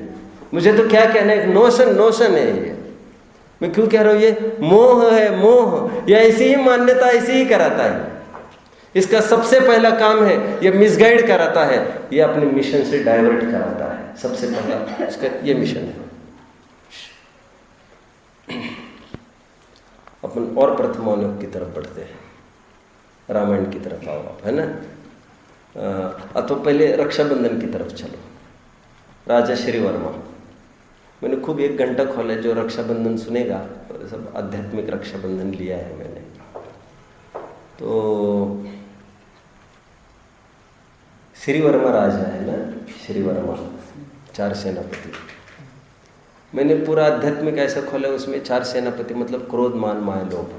मुझे तो क्या कहना है, नोशन है ये। मैं क्यों कह रहा हूँ ये मोह है, मोह या ऐसी ही मान्यता ऐसी ही कराता है। इसका सबसे पहला काम है ये मिसगाइड कराता है, ये अपने मिशन से डाइवर्ट कराता है। सबसे पहला इसका ये मिशन है। अपन और प्रथमानुयोग की तरफ बढ़ते हैं, रामायण की तरफ आओ आप, है ना। तो पहले रक्षाबंधन की तरफ चलो। राजा श्री वर्मा, मैंने खूब 1 घंटा खोला, जो रक्षाबंधन सुनेगा सब आध्यात्मिक रक्षाबंधन लिया है मैंने। तो श्री वर्मा राजा है ना, श्री वर्मा 4 सेनापति। मैंने पूरा आध्यात्मिक ऐसा खोला, उसमें 4 सेनापति मतलब क्रोध, मान, माया, लोभ।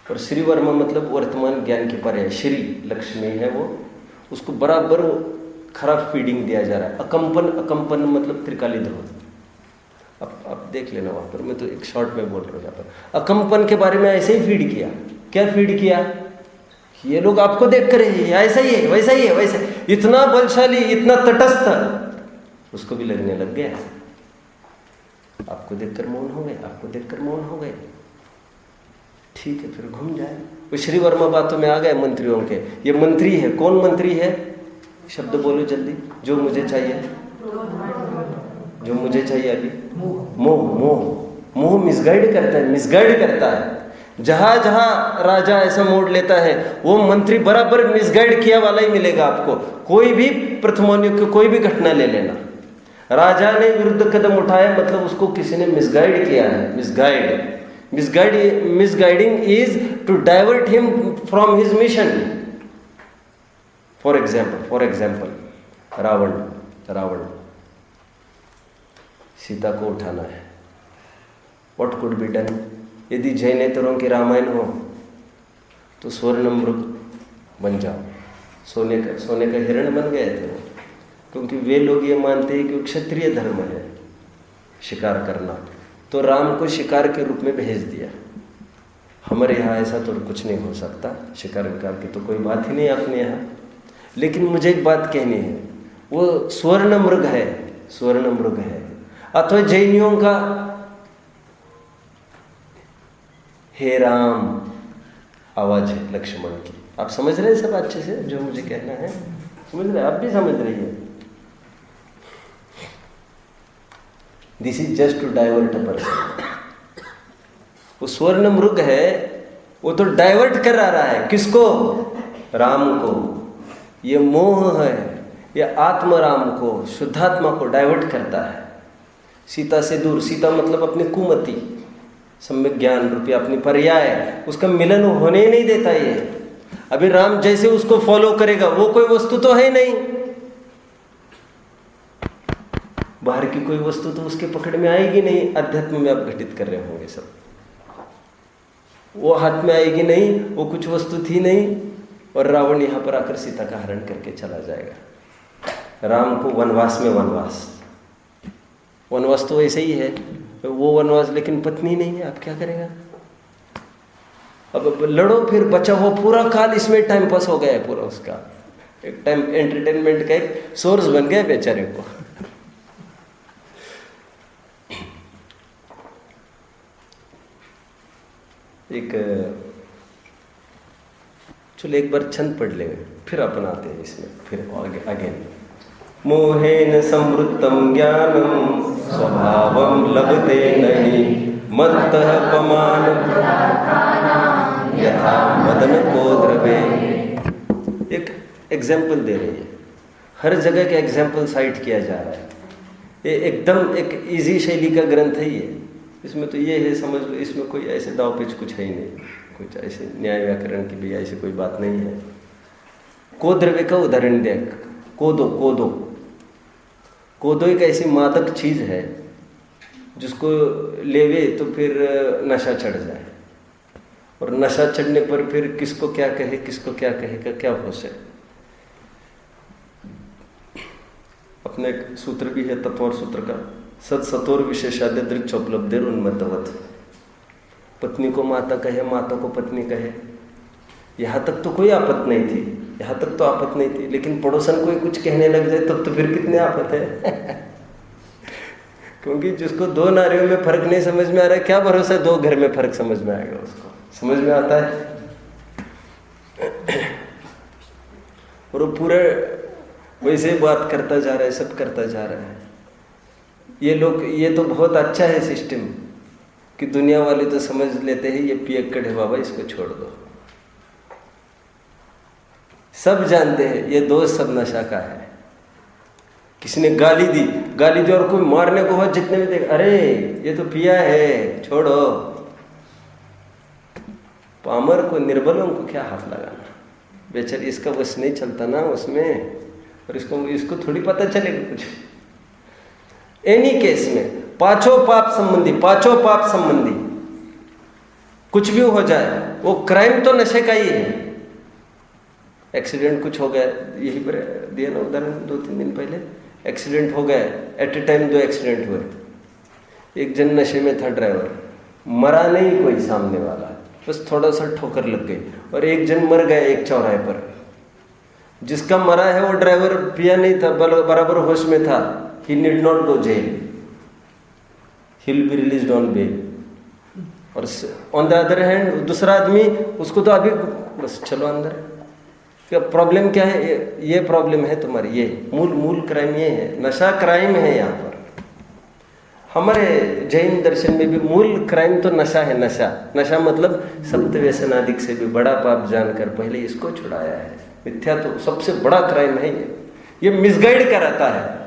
और श्री वर्मा मतलब वर्तमान ज्ञान के पर्याय। श्री लक्ष्मी है वो, उसको बराबर खराब फीडिंग दिया जा रहा है। अकंपन मतलब त्रिकाली ध्रुव। अब देख लेना वहाँ पर, मैं तो एक शॉर्ट में बोल रहा हूँ यहाँ पर। अकंपन के बारे में ऐसे ही फीड किया। क्या फीड किया, ये लोग आपको देख कर ऐसा ही है, वैसा ही है, वैसे इतना बलशाली, इतना तटस्थ, उसको भी लगने लग गया। आपको देखकर मौन हो गए, आपको देखकर मौन हो गए, ठीक है फिर घूम जाए। वो श्री वर्मा बातों में आ गए मंत्रियों के। ये मंत्री है, कौन मंत्री है, शब्द बोलो जल्दी। जो मुझे चाहिए, जो मुझे चाहिए अभी, मोह। मोह मोह मिसगाइड करता है, मिसगाइड करता है। जहां जहां राजा ऐसा मोड़ लेता है, वो मंत्री बराबर मिसगाइड किया वाला ही मिलेगा आपको। कोई भी प्रथमानुयोग की कोई भी घटना ले लेना, राजा ने विरुद्ध कदम उठाया मतलब उसको किसी ने मिसगाइड किया है। Misguide Misguiding is to divert him from his mission. For example, Ravan Sita को उठाना है. What could be done? यदि जैनेतरों की रामायण हो तो स्वर्ण मृग बन जाओ, सोने का हिरण बन गए थे वो, क्योंकि वे लोग ये मानते हैं कि क्षत्रिय धर्म है शिकार करना. तो राम को शिकार के रूप में भेज दिया. हमारे यहाँ ऐसा तो कुछ नहीं हो सकता, शिकार विकार की तो कोई बात ही नहीं अपने यहाँ. लेकिन मुझे एक बात कहनी है, वो स्वर्ण मृग है. अथवा जैनियों का हे राम आवाज है लक्ष्मण की. आप समझ रहे हैं सब अच्छे से जो मुझे कहना है? समझ रहे? आप भी समझ रही है. This is just to divert a person. वो स्वर्ण मृग है, वो तो डाइवर्ट करा रहा है. किसको? राम को. ये मोह है, ये आत्म राम को, शुद्धात्मा को डाइवर्ट करता है सीता से दूर. सीता मतलब अपनी कुमति, सम्यक ज्ञान रूपी अपनी पर्याय, उसका मिलन होने ही नहीं देता. ये अभी राम जैसे उसको फॉलो करेगा, वो कोई वस्तु तो है नहीं, बाहर की कोई वस्तु तो उसके पकड़ में आएगी नहीं. अध्यात्म में आप घटित कर रहे होंगे सब. वो हाथ में आएगी नहीं, वो कुछ वस्तु थी नहीं, और रावण यहां पर आकर सीता का हरण करके चला जाएगा. राम को वनवास में वनवास तो ऐसे ही है, वो वनवास, लेकिन पत्नी नहीं है. आप क्या करेगा? अब लड़ो फिर बचा हो. पूरा काल इसमें टाइम पास हो गया है पूरा उसका. एक टाइम एंटरटेनमेंट का एक सोर्स बन गया बेचारे को. चलो एक बार छंद पढ़ लेंगे, फिर अपनाते हैं इसमें, फिर आगे. मोहेन संवृत्तम ज्ञानम स्वभावम लभते नहीं, मत्तः पमान यथा मदन को द्रवे. एक एग्जाम्पल दे रही है, हर जगह का एग्जाम्पल साइट किया जा रहा है. ये एकदम एक इजी शैली का ग्रंथ है ये. इसमें तो ये है, समझ लो, इसमें कोई ऐसे दाव पेच कुछ है ही नहीं, कुछ ऐसे न्याय व्याकरण की भी ऐसी कोई बात नहीं है. को द्रव्य का उदाहरण दे. कोदो एक ऐसी मादक चीज है जिसको लेवे तो फिर नशा चढ़ जाए, और नशा चढ़ने पर फिर किसको क्या कहे का क्या होश है. अपने एक सूत्र भी है तत्वर सूत्र का, सत्सतोर विशेषाद्य दृक्षोपलब्धिर उन्मत्तवत्. पत्नी को माता कहे, माता को पत्नी कहे. यहाँ तक तो कोई आपत नहीं थी, लेकिन पड़ोसन कोई कुछ कहने लग जाए तब तो फिर कितने आपत है. क्योंकि जिसको दो नारियों में फर्क नहीं समझ में आ रहा है, क्या भरोसा है 2 घर में फर्क समझ में आएगा. उसको समझ में आता है. और वो पूरे वैसे बात करता जा रहा है, सब करता जा रहा है. ये तो बहुत अच्छा है सिस्टम कि दुनिया वाले तो समझ लेते हैं ये पियक्कड़ है बाबा, इसको छोड़ दो. सब जानते हैं ये दोस्त सब नशा का है. किसी ने गाली दी और कोई मारने को हो, जितने भी देख, अरे ये तो पिया है, छोड़ो. पामर को, निर्बलों को क्या हाथ लगाना. बेचारे इसका बस नहीं चलता ना उसमें, और इसको थोड़ी पता चलेगा कुछ. एनी केस में पांचों पाप संबंधी कुछ भी हो जाए, वो क्राइम तो नशे का ही है. एक्सीडेंट कुछ हो गया, यही पर दिया ना उदाहरण 2-3 दिन पहले. एक्सीडेंट हो गया, एट ए टाइम 2 एक्सीडेंट हुए. एक जन नशे में था, ड्राइवर मरा नहीं कोई सामने वाला, बस थोड़ा सा ठोकर लग गई, और एक जन मर गया एक चौराहे पर. जिसका मरा है वो ड्राइवर पिया नहीं था, बराबर होश में था. He need not go jail. He will be released on bail. और on the other hand दूसरा आदमी, उसको तो अभी बस चलो अंदर. क्या प्रॉब्लम क्या है? ये प्रॉब्लम है तुम्हारी. ये मूल क्राइम ये है, नशा क्राइम है. यहाँ पर हमारे जैन दर्शन में भी मूल क्राइम तो नशा है. नशा मतलब सप्त व्यसनादिक से भी बड़ा पाप जानकर पहले इसको छुड़ाया है. मिथ्या तो सबसे बड़ा क्राइम है. ये मिसगाइड कराता है.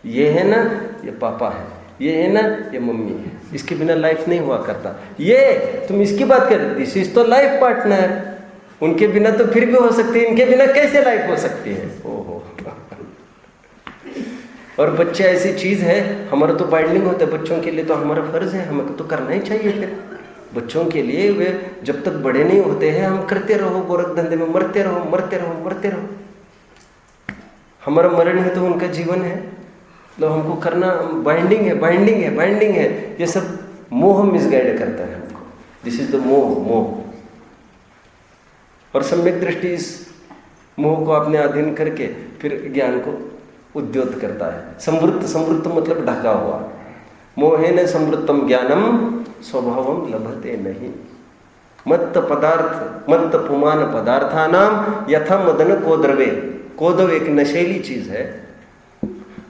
ये है ना, ये पापा है. ये है ना, ये मम्मी है, इसके बिना लाइफ नहीं हुआ करता। ये तुम इसकी बात कर, दिस इज तो लाइफ पार्टनर, उनके बिना तो फिर भी हो सकती है, इनके बिना कैसे लाइफ हो सकती है। ओहो। और बच्चे ऐसी चीज है, हमारा तो बाइंडिंग होता है बच्चों के लिए, तो हमारा फर्ज है, हमें तो करना ही चाहिए। फिर बच्चों के लिए वे जब तक बड़े नहीं होते हैं, हम करते रहो, गोरख धंधे में मरते रहो, मरते रहो, मरते रहो। हमारा मरण है तो उनका जीवन है, तो हमको करना, बाइंडिंग है, बाइंडिंग है, बाइंडिंग है। ये सब मोह मिसगाइड करता है हमको। दिस इज द मोह। और सम्यक दृष्टि इस मोह को अपने अधीन करके फिर ज्ञान को उद्योत करता है। समृद्ध मतलब ढका हुआ। मोहेन समृद्धम ज्ञानम स्वभावम लभते नहीं। मत्त पुमान पदार्थानाम यथा मदन कोद्रवे। कोदव एक नशेली चीज है।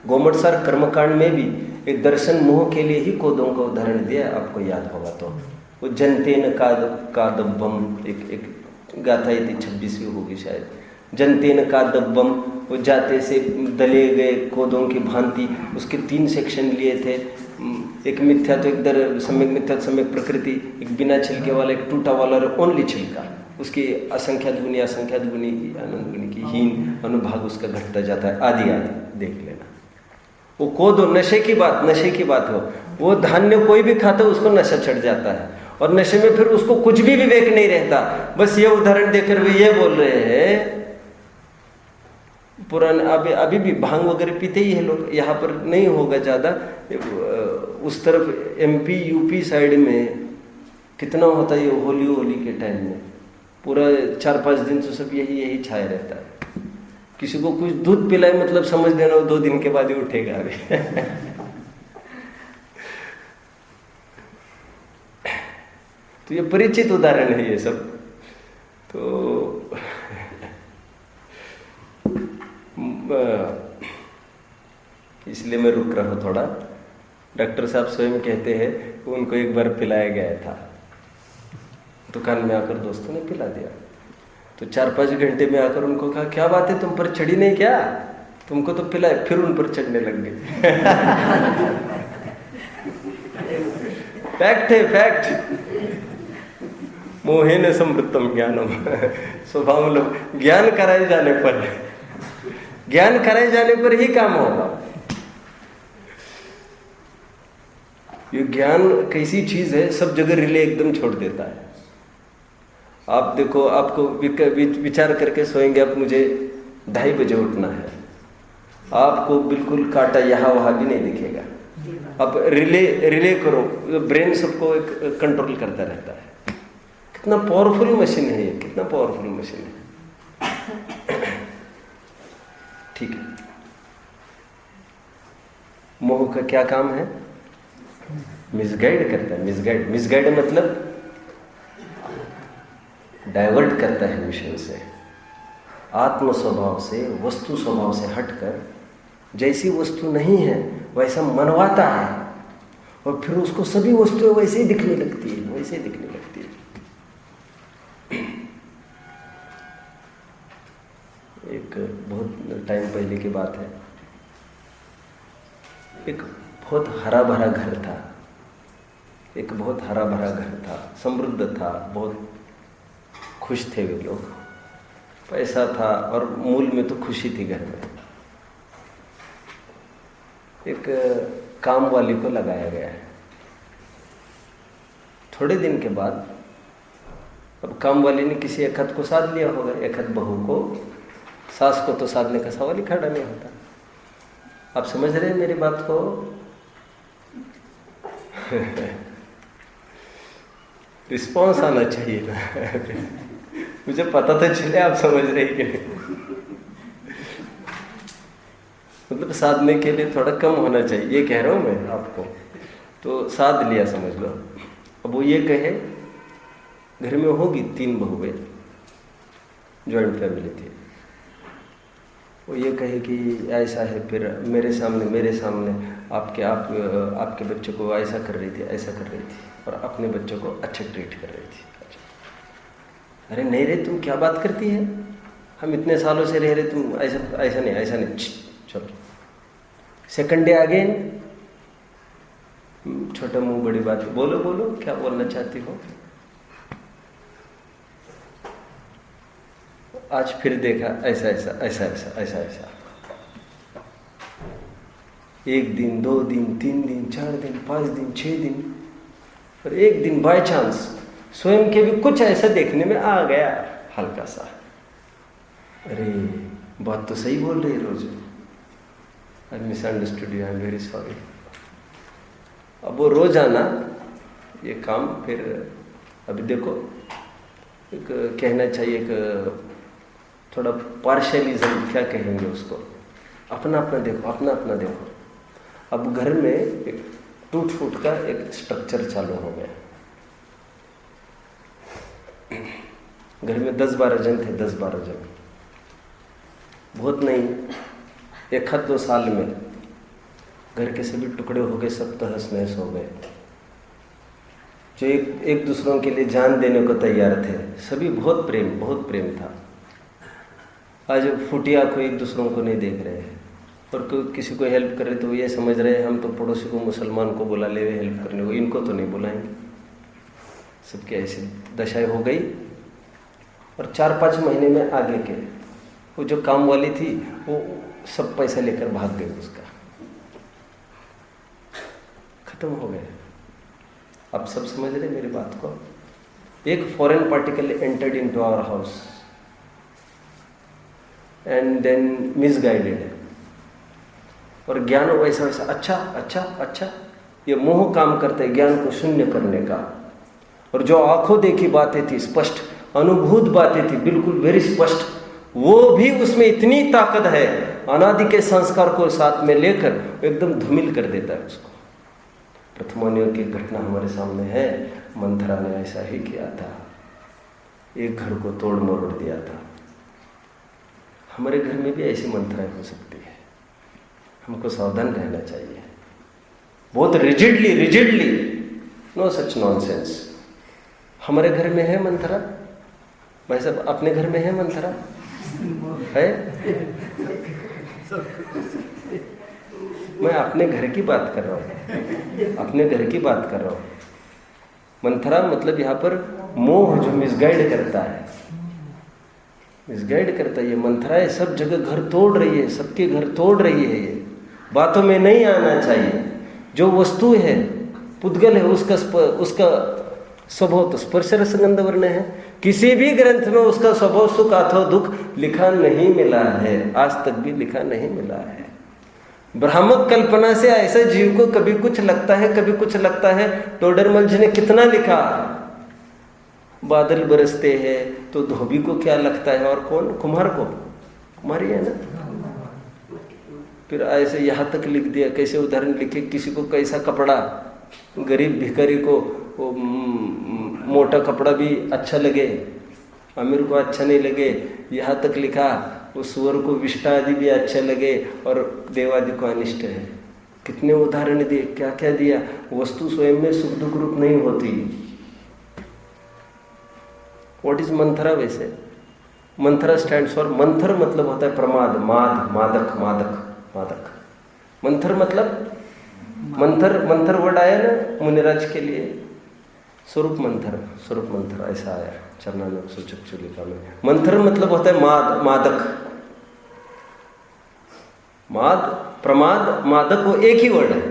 गोमटसार कर्मकांड में भी एक दर्शन मोह के लिए ही कोदों का उदाहरण दिया, आपको याद होगा तो। वो जनतेन कादब्बम, एक गाथा थी, 26वीं होगी शायद। जनतेन कादब्बम, वो जाते से दले गए कोदों की भांति, उसके 3 सेक्शन लिए थे। एक मिथ्या तो एक सम्यक मिथ्या, सम्यक प्रकृति, एक बिना छिलके वाला, एक टूटा वाला और ओनली छिलका। उसकी असंख्यात गुनी, असंख्यात गुनी, अनंत गुनी की हीन अनुभाग उसका घटता जाता है। आदि देख लेना। वो कोदो, नशे की बात हो, वो धान्य कोई भी खाता है उसको नशा चढ़ जाता है, और नशे में फिर उसको कुछ भी विवेक नहीं रहता। बस ये उदाहरण देकर वे ये बोल रहे हैं, पुराने अभी भी भांग वगैरह पीते ही है लोग, यहाँ पर नहीं होगा ज़्यादा, उस तरफ MP UP साइड में कितना होता है ये होली के टाइम में, पूरा 4-5 दिन तो सब यही छाया रहता है। किसी को कुछ दूध पिलाए मतलब समझ लेना 2 दिन के बाद ही उठेगा अभी। तो ये परिचित उदाहरण है ये सब। तो इसलिए मैं रुक रहा हूँ थोड़ा। डॉक्टर साहब स्वयं कहते हैं कि उनको एक बार पिलाया गया था, दुकान में आकर दोस्तों ने पिला दिया, तो 4-5 घंटे में आकर उनको कहा, क्या बात है तुम पर चढ़ी नहीं क्या, तुमको तो पिलाए, फिर उन पर चढ़ने लग गए। फैक्ट है, फैक्ट। मोहेन समृद्धम ज्ञानम स्वभाव लोग, ज्ञान कराए जाने पर ही काम होगा। ये ज्ञान कैसी चीज है, सब जगह रिले एकदम छोड़ देता है। आप देखो, आपको विचार करके सोएंगे, आप मुझे 2:30 बजे उठना है, आपको बिल्कुल काटा यहाँ वहाँ भी नहीं दिखेगा। आप रिले करो, ब्रेन सबको एक कंट्रोल करता रहता है। कितना पावरफुल मशीन है ये, कितना पावरफुल मशीन है। ठीक है, मोह का क्या काम है? मिसगाइड करता है। मिसगाइड मतलब डाइवर्ट करता है विषय से, आत्म स्वभाव से, वस्तु स्वभाव से हटकर जैसी वस्तु नहीं है वैसा मनवाता है, और फिर उसको सभी वस्तुएं वैसे ही दिखने लगती है। एक बहुत टाइम पहले की बात है, एक बहुत हरा भरा घर था, समृद्ध था, बहुत खुश थे वे लोग, पैसा था और मूल में तो खुशी थी घर में। एक काम वाली को लगाया गया है। थोड़े दिन के बाद अब काम वाली ने किसी एक हद को साध लिया होगा, एक हद बहू को, सास को तो साधने का सवाल ही खड़ा नहीं होता। आप समझ रहे हैं मेरी बात को? रिस्पॉन्स आना चाहिए ना। मुझे पता तो चले आप समझ रहे कि नहीं। मतलब साधने के लिए थोड़ा कम होना चाहिए, ये कह रहा हूँ मैं आपको। तो साध लिया समझ लो। अब वो ये कहे, घर में होगी 3 बहुएं, जॉइंट फैमिली थी, वो ये कहे कि ऐसा है, फिर मेरे सामने आपके बच्चों को ऐसा कर रही थी और अपने बच्चों को अच्छे ट्रीट कर रही थी। अरे नहीं रे, तुम क्या बात करती है, हम इतने सालों से रह रहे, तुम ऐसा नहीं, चलो। सेकंड डे अगेन छोटा मुंह बड़ी बात। बोलो बोलो, क्या बोलना चाहती हो? आज फिर देखा ऐसा ऐसा ऐसा ऐसा ऐसा ऐसा, 1 दिन 2 दिन 3 दिन 4 दिन 5 दिन 6 दिन, और एक दिन बाय चांस स्वयं के भी कुछ ऐसा देखने में आ गया हल्का सा, अरे बात तो सही बोल रही Rose, I misunderstood you, I am very sorry. अब वो रोजाना ये काम फिर, अभी देखो एक कहना चाहिए, एक थोड़ा पार्शलिज्म क्या कहेंगे उसको, अपना अपना देखो, अपना अपना देखो। अब घर में एक टूट फूट का एक स्ट्रक्चर चालू हो गया। घर में 10-12 जन थे, 10-12 जन, बहुत नहीं, 1-2 साल में घर के सभी टुकड़े हो गए, सब तहस नहस हो गए। जो एक दूसरों के लिए जान देने को तैयार थे, सभी बहुत प्रेम था। आज फूटी आंखों एक दूसरों को नहीं देख रहे हैं, और कोई किसी को हेल्प करे तो ये समझ रहे हैं हम तो पड़ोसी को, मुसलमान को बुला ले हेल्प करने को, इनको तो नहीं बुलाएंगे। सबकी ऐसी दशाएं हो गई। और 4-5 महीने में आगे के वो जो काम वाली थी वो सब पैसा लेकर भाग गई, उसका खत्म हो गया। आप सब समझ रहे मेरी बात को? एक foreign particle entered into our house and then misguided, और ज्ञान वैसा वैसा अच्छा अच्छा अच्छा, ये मोह काम करते हैं ज्ञान को शून्य करने का। और जो आंखों देखी बातें थी, स्पष्ट अनुभूत बातें थी, बिल्कुल वेरी स्पष्ट, वो भी उसमें इतनी ताकत है, अनादि के संस्कार को साथ में लेकर एकदम धूमिल कर देता है उसको। प्रथमानियों की घटना हमारे सामने है, मंथरा ने ऐसा ही किया था, एक घर को तोड़ मरोड़ दिया था। हमारे घर में भी ऐसी मंथराएं हो सकती है, हमको सावधान रहना चाहिए। बहुत रिजिडली, नो सच नॉनसेंस। हमारे घर में है मंथरा, भाई साहब अपने घर में है मंथरा है? मैं अपने घर की बात कर रहा हूँ, अपने घर की बात कर रहा हूँ। मंथरा मतलब यहाँ पर मोह जो मिसगाइड करता है, मिसगाइड करता है। ये मंथराएं सब जगह घर तोड़ रही है, सबके घर तोड़ रही है। ये बातों में नहीं आना चाहिए। जो वस्तु है, पुद्गल है, उसका स्वभाव तो स्पर्श रसगंध वर्ण है। किसी भी ग्रंथ में उसका स्वभाव सुख अथवा दुख लिखा नहीं मिला है, आज तक भी लिखा नहीं मिला है। भ्रामक कल्पना से ऐसा जीव को कभी कुछ लगता है, कभी कुछ लगता है। टोडरमल जी ने कितना लिखा, बादल बरसते हैं तो धोबी को क्या लगता है, और कौन, कुम्हार को, कुम्हारी है ना। फिर ऐसे यहाँ तक लिख दिया, कैसे उदाहरण लिखे, किसी को कैसा कपड़ा, गरीब भिखारी को वो मोटा कपड़ा भी अच्छा लगे, अमीर को अच्छा नहीं लगे। यहाँ तक लिखा वो सुअर को विष्टा आदि भी अच्छा लगे और देवादि को अनिष्ट है। कितने उदाहरण दिए, क्या क्या दिया। वस्तु स्वयं में सुख दुख रूप नहीं होती। What is Manthara? वैसे मंथरा स्टैंड्स फॉर, मंथर मतलब होता है प्रमाद, माद, मादक, मादक, मादक। मंथर मतलब, मंथर वर्ड आया ना मुनिराज के लिए, स्वरूप मंथर ऐसा आया चरणानंद सूचक चुलिका में। मंथर मतलब होता है माद, मादक। माद, प्रमाद, मादक वो एक ही वर्ड है।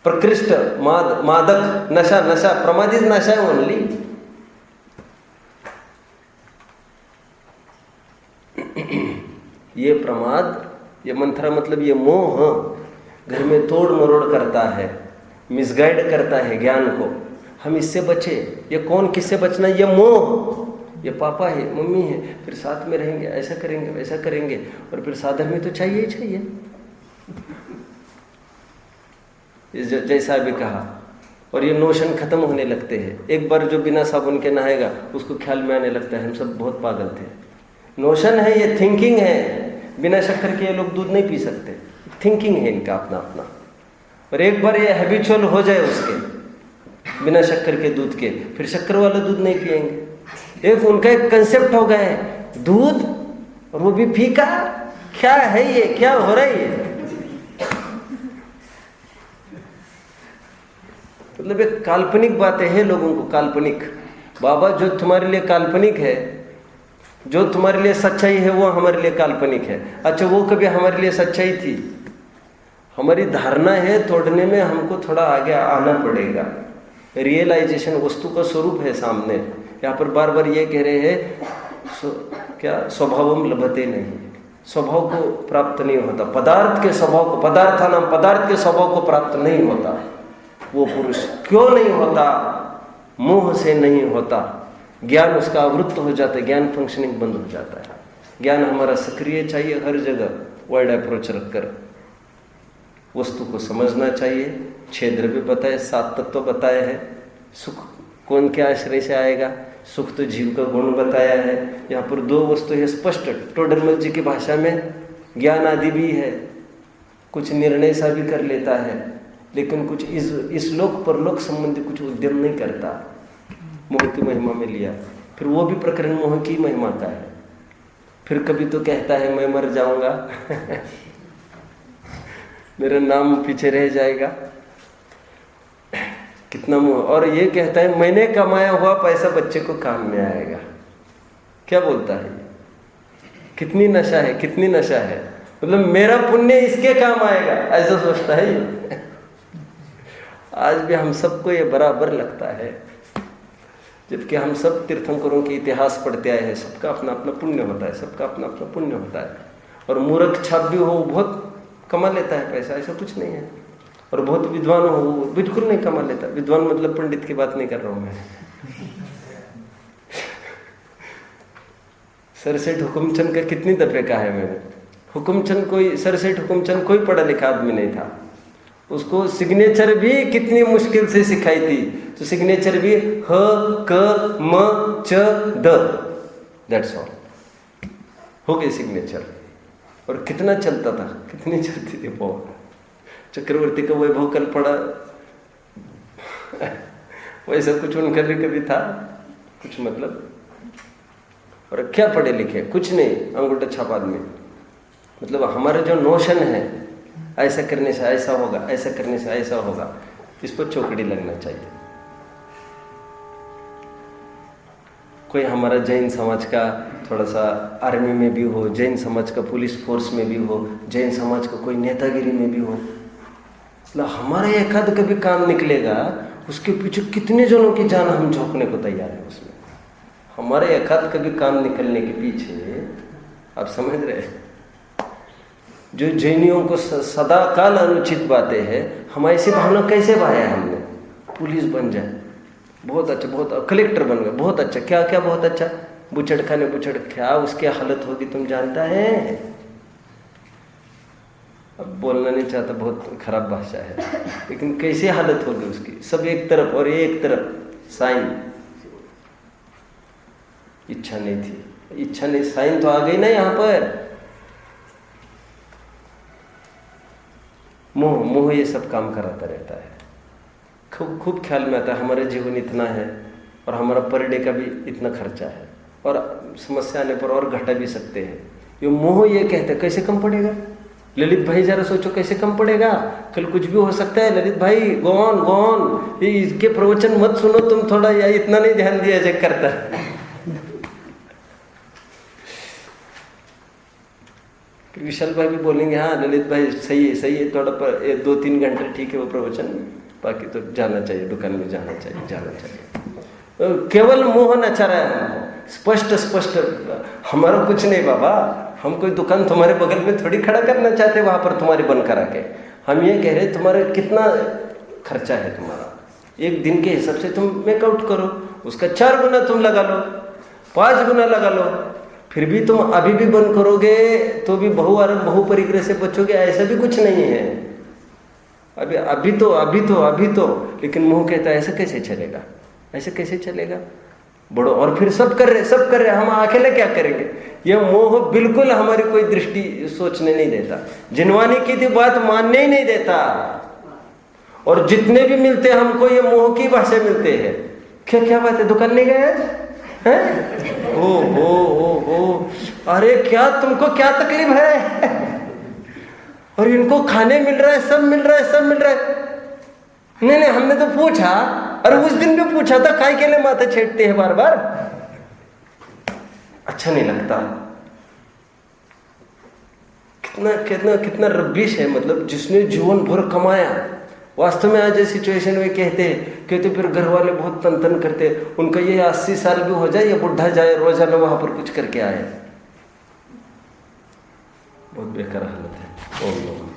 प्रकृष्ट, माद, मादक, नशा, नशा, प्रमाद इज नशा ओनली। ये प्रमाद, ये मंथरा मतलब ये मोह घर में तोड़ मरोड़ करता है, मिसगाइड करता है ज्ञान को। हम इससे बचे। ये कौन, किससे बचना? ये मोह, ये पापा है, मम्मी है, फिर साथ में रहेंगे, ऐसा करेंगे, वैसा करेंगे, और फिर साधन में तो चाहिए ही चाहिए। जैसा अभी कहा, और ये नोशन खत्म होने लगते हैं। एक बार जो बिना साबुन के नहाएगा उसको ख्याल में आने लगता है हम सब बहुत पागल थे। नोशन है, ये थिंकिंग है। बिना शक्कर के ये लोग दूध नहीं पी सकते, थिंकिंग है इनका अपना अपना। और एक बार ये हैबिचुअल हो जाए उसके बिना शक्कर के दूध के, फिर शक्कर वाला दूध नहीं पिएंगे। एक उनका एक कंसेप्ट हो गया है, दूध और वो भी फीका। क्या है ये, क्या हो रहा है ये? मतलब एक काल्पनिक बातें हैं लोगों को, काल्पनिक। बाबा जो तुम्हारे लिए काल्पनिक है, जो तुम्हारे लिए सच्चाई है, वो हमारे लिए काल्पनिक है। अच्छा, वो कभी हमारे लिए सच्चाई थी? हमारी धारणा है, तोड़ने में हमको थोड़ा आगे आना पड़ेगा। रियलाइजेशन वस्तु का स्वरूप है सामने। यहाँ पर बार बार ये कह रहे हैं क्या स्वभावम लभते नहीं, स्वभाव को प्राप्त नहीं होता, पदार्थ के स्वभाव को, पदार्थानाम पदार्थ के स्वभाव को प्राप्त नहीं होता। वो पुरुष क्यों नहीं होता? मोह से नहीं होता। ज्ञान उसका आवृत्त हो जाता है, ज्ञान फंक्शनिंग बंद हो जाता है। ज्ञान हमारा सक्रिय चाहिए हर जगह, वर्ड अप्रोच रखकर वस्तु को समझना चाहिए। 6 द्रव्य बताए, 7 तत्व बताए हैं। सुख कौन के आश्रय से आएगा? सुख तो जीव का गुण बताया है। यहाँ पर 2 वस्तु है स्पष्ट। टोडरमल जी की भाषा में ज्ञान आदि भी है, कुछ निर्णय सा भी कर लेता है, लेकिन कुछ इस लोक परलोक संबंधी कुछ उद्यम नहीं करता। मोह की महिमा में लिया, फिर वो भी प्रकरण मोह की महिमा का है। फिर कभी तो कहता है मैं मर जाऊंगा मेरा नाम पीछे रह जाएगा, कितना मोह। और ये कहता है मैंने कमाया हुआ पैसा बच्चे को काम में आएगा। क्या बोलता है? कितनी नशा है, कितनी नशा है। मतलब मेरा पुण्य इसके काम आएगा, ऐसा सोचता है ये। आज भी हम सबको ये बराबर लगता है, जबकि हम सब तीर्थंकरों के इतिहास पढ़ते आए हैं। सबका अपना अपना पुण्य होता है, सबका अपना अपना पुण्य होता है। और मूर्ख छाप भी हो, बहुत कमा लेता है पैसा, ऐसा कुछ नहीं है। और बहुत विद्वान हो, वो बिल्कुल नहीं कमा लेता। विद्वान मतलब पंडित की बात नहीं कर रहा हूं मैं। सरसेठ हुकुमचंद का कितनी दफे कहा है मैंने। हुकुमचंद कोई, सरसेठ हुकुमचंद कोई पढ़ा लिखा आदमी नहीं था। उसको सिग्नेचर भी कितनी मुश्किल से सिखाई थी। तो सिग्नेचर भी ह क म च द, दैट्स ऑल, हो गई सिग्नेचर। और कितना चलता था, कितनी चलती थी वो। चक्रवर्ती का वैभव कल पड़ा, वैसा कुछ उनका भी कभी था, कुछ मतलब। और क्या पढ़े लिखे? कुछ नहीं, अंगूठा छाप आदमी। मतलब हमारा जो नोशन है, ऐसा करने से ऐसा होगा, ऐसा करने से ऐसा होगा, इस पर चौकड़ी लगना चाहिए। कोई हमारा जैन समाज का थोड़ा सा आर्मी में भी हो, जैन समाज का पुलिस फोर्स में भी हो, जैन समाज का कोई नेतागिरी में भी हो, मतलब हमारा एक आध कभी काम निकलेगा, उसके पीछे कितने जनों की जान हम झोंकने को तैयार है उसमें। हमारे एक आध कभी काम निकलने के पीछे, आप समझ रहे हैं, जो जैनियों को सदा काल अनुचित बातें हैं, हम ऐसी भावना कैसे भाया हमने? पुलिस बन जाए, बहुत अच्छा, बहुत कलेक्टर बन गए, बहुत अच्छा। क्या क्या बहुत अच्छा? बुचड़ खाने बुचड़, क्या उसकी हालत होगी तुम जानता है? अब बोलना नहीं चाहता, बहुत खराब भाषा है, लेकिन कैसी हालत होगी उसकी। सब एक तरफ और एक तरफ साइन। इच्छा नहीं थी, इच्छा नहीं, साइन तो आ गई ना यहाँ पर। मोह, मोह ये सब काम कराता रहता है। खूब खूब ख्याल में आता है हमारा जीवन इतना है और हमारा पर डे का भी इतना खर्चा है, और समस्या आने पर और घटा भी सकते हैं। ये मोह ये कहते हैं कैसे कम पड़ेगा? ललित भाई जरा सोचो कैसे कम पड़ेगा? कल कुछ भी हो सकता है। ललित भाई गो ऑन, ये इसके प्रवचन मत सुनो तुम, थोड़ा या इतना नहीं ध्यान दिया जाए करता। विशाल भाई भी बोलेंगे हाँ ललित भाई सही है, सही है, थोड़ा पर 2-3 घंटे ठीक है वो प्रवचन, बाकी तो जाना चाहिए, दुकान में जाना चाहिए, जाना चाहिए। केवल मोहन अच्छा रहा है, स्पष्ट स्पष्ट। हमारा कुछ नहीं बाबा, हम कोई दुकान तुम्हारे बगल में थोड़ी खड़ा करना चाहते वहां पर तुम्हारी बंद करा के। हम ये कह रहे तुम्हारा कितना खर्चा है, तुम्हारा एक दिन के हिसाब से तुम मेकआउट करो, उसका 4 गुना तुम लगा लो, 5 गुना लगा लो। फिर भी तुम अभी भी बंद करोगे तो भी बहु परिग्रह से बचोगे, ऐसा भी कुछ नहीं है। अभी तो लेकिन मोह कहता है ऐसा कैसे चलेगा, ऐसे कैसे चलेगा बड़ो। और फिर सब कर रहे, हम अकेले क्या करेंगे? ये मोह बिल्कुल हमारी कोई दृष्टि सोचने नहीं देता, जिनवानी की थी बात मानने ही नहीं देता। और जितने भी मिलते हैं हमको ये मोह की भाषा मिलते हैं। क्या बात है, दुकान नहीं गए हैं? ओ अरे क्या तुमको क्या तकलीफ है? और इनको खाने मिल रहा है, सब मिल रहा है। नहीं नहीं, हमने तो पूछा, और उस दिन भी पूछा था, काय के लिए माथा छेड़ते हैं बार बार, अच्छा नहीं लगता। कितना कितना कितना रब्बिश है, मतलब जिसने जीवन भर कमाया, वास्तव में आज सिचुएशन में कहते फिर घर वाले बहुत तन तन करते, उनका ये 80 साल भी हो जाए या बुढ़ा जाए, रोजाना वहां पर कुछ करके आए। बहुत बेकार हालत है। ओम नमः।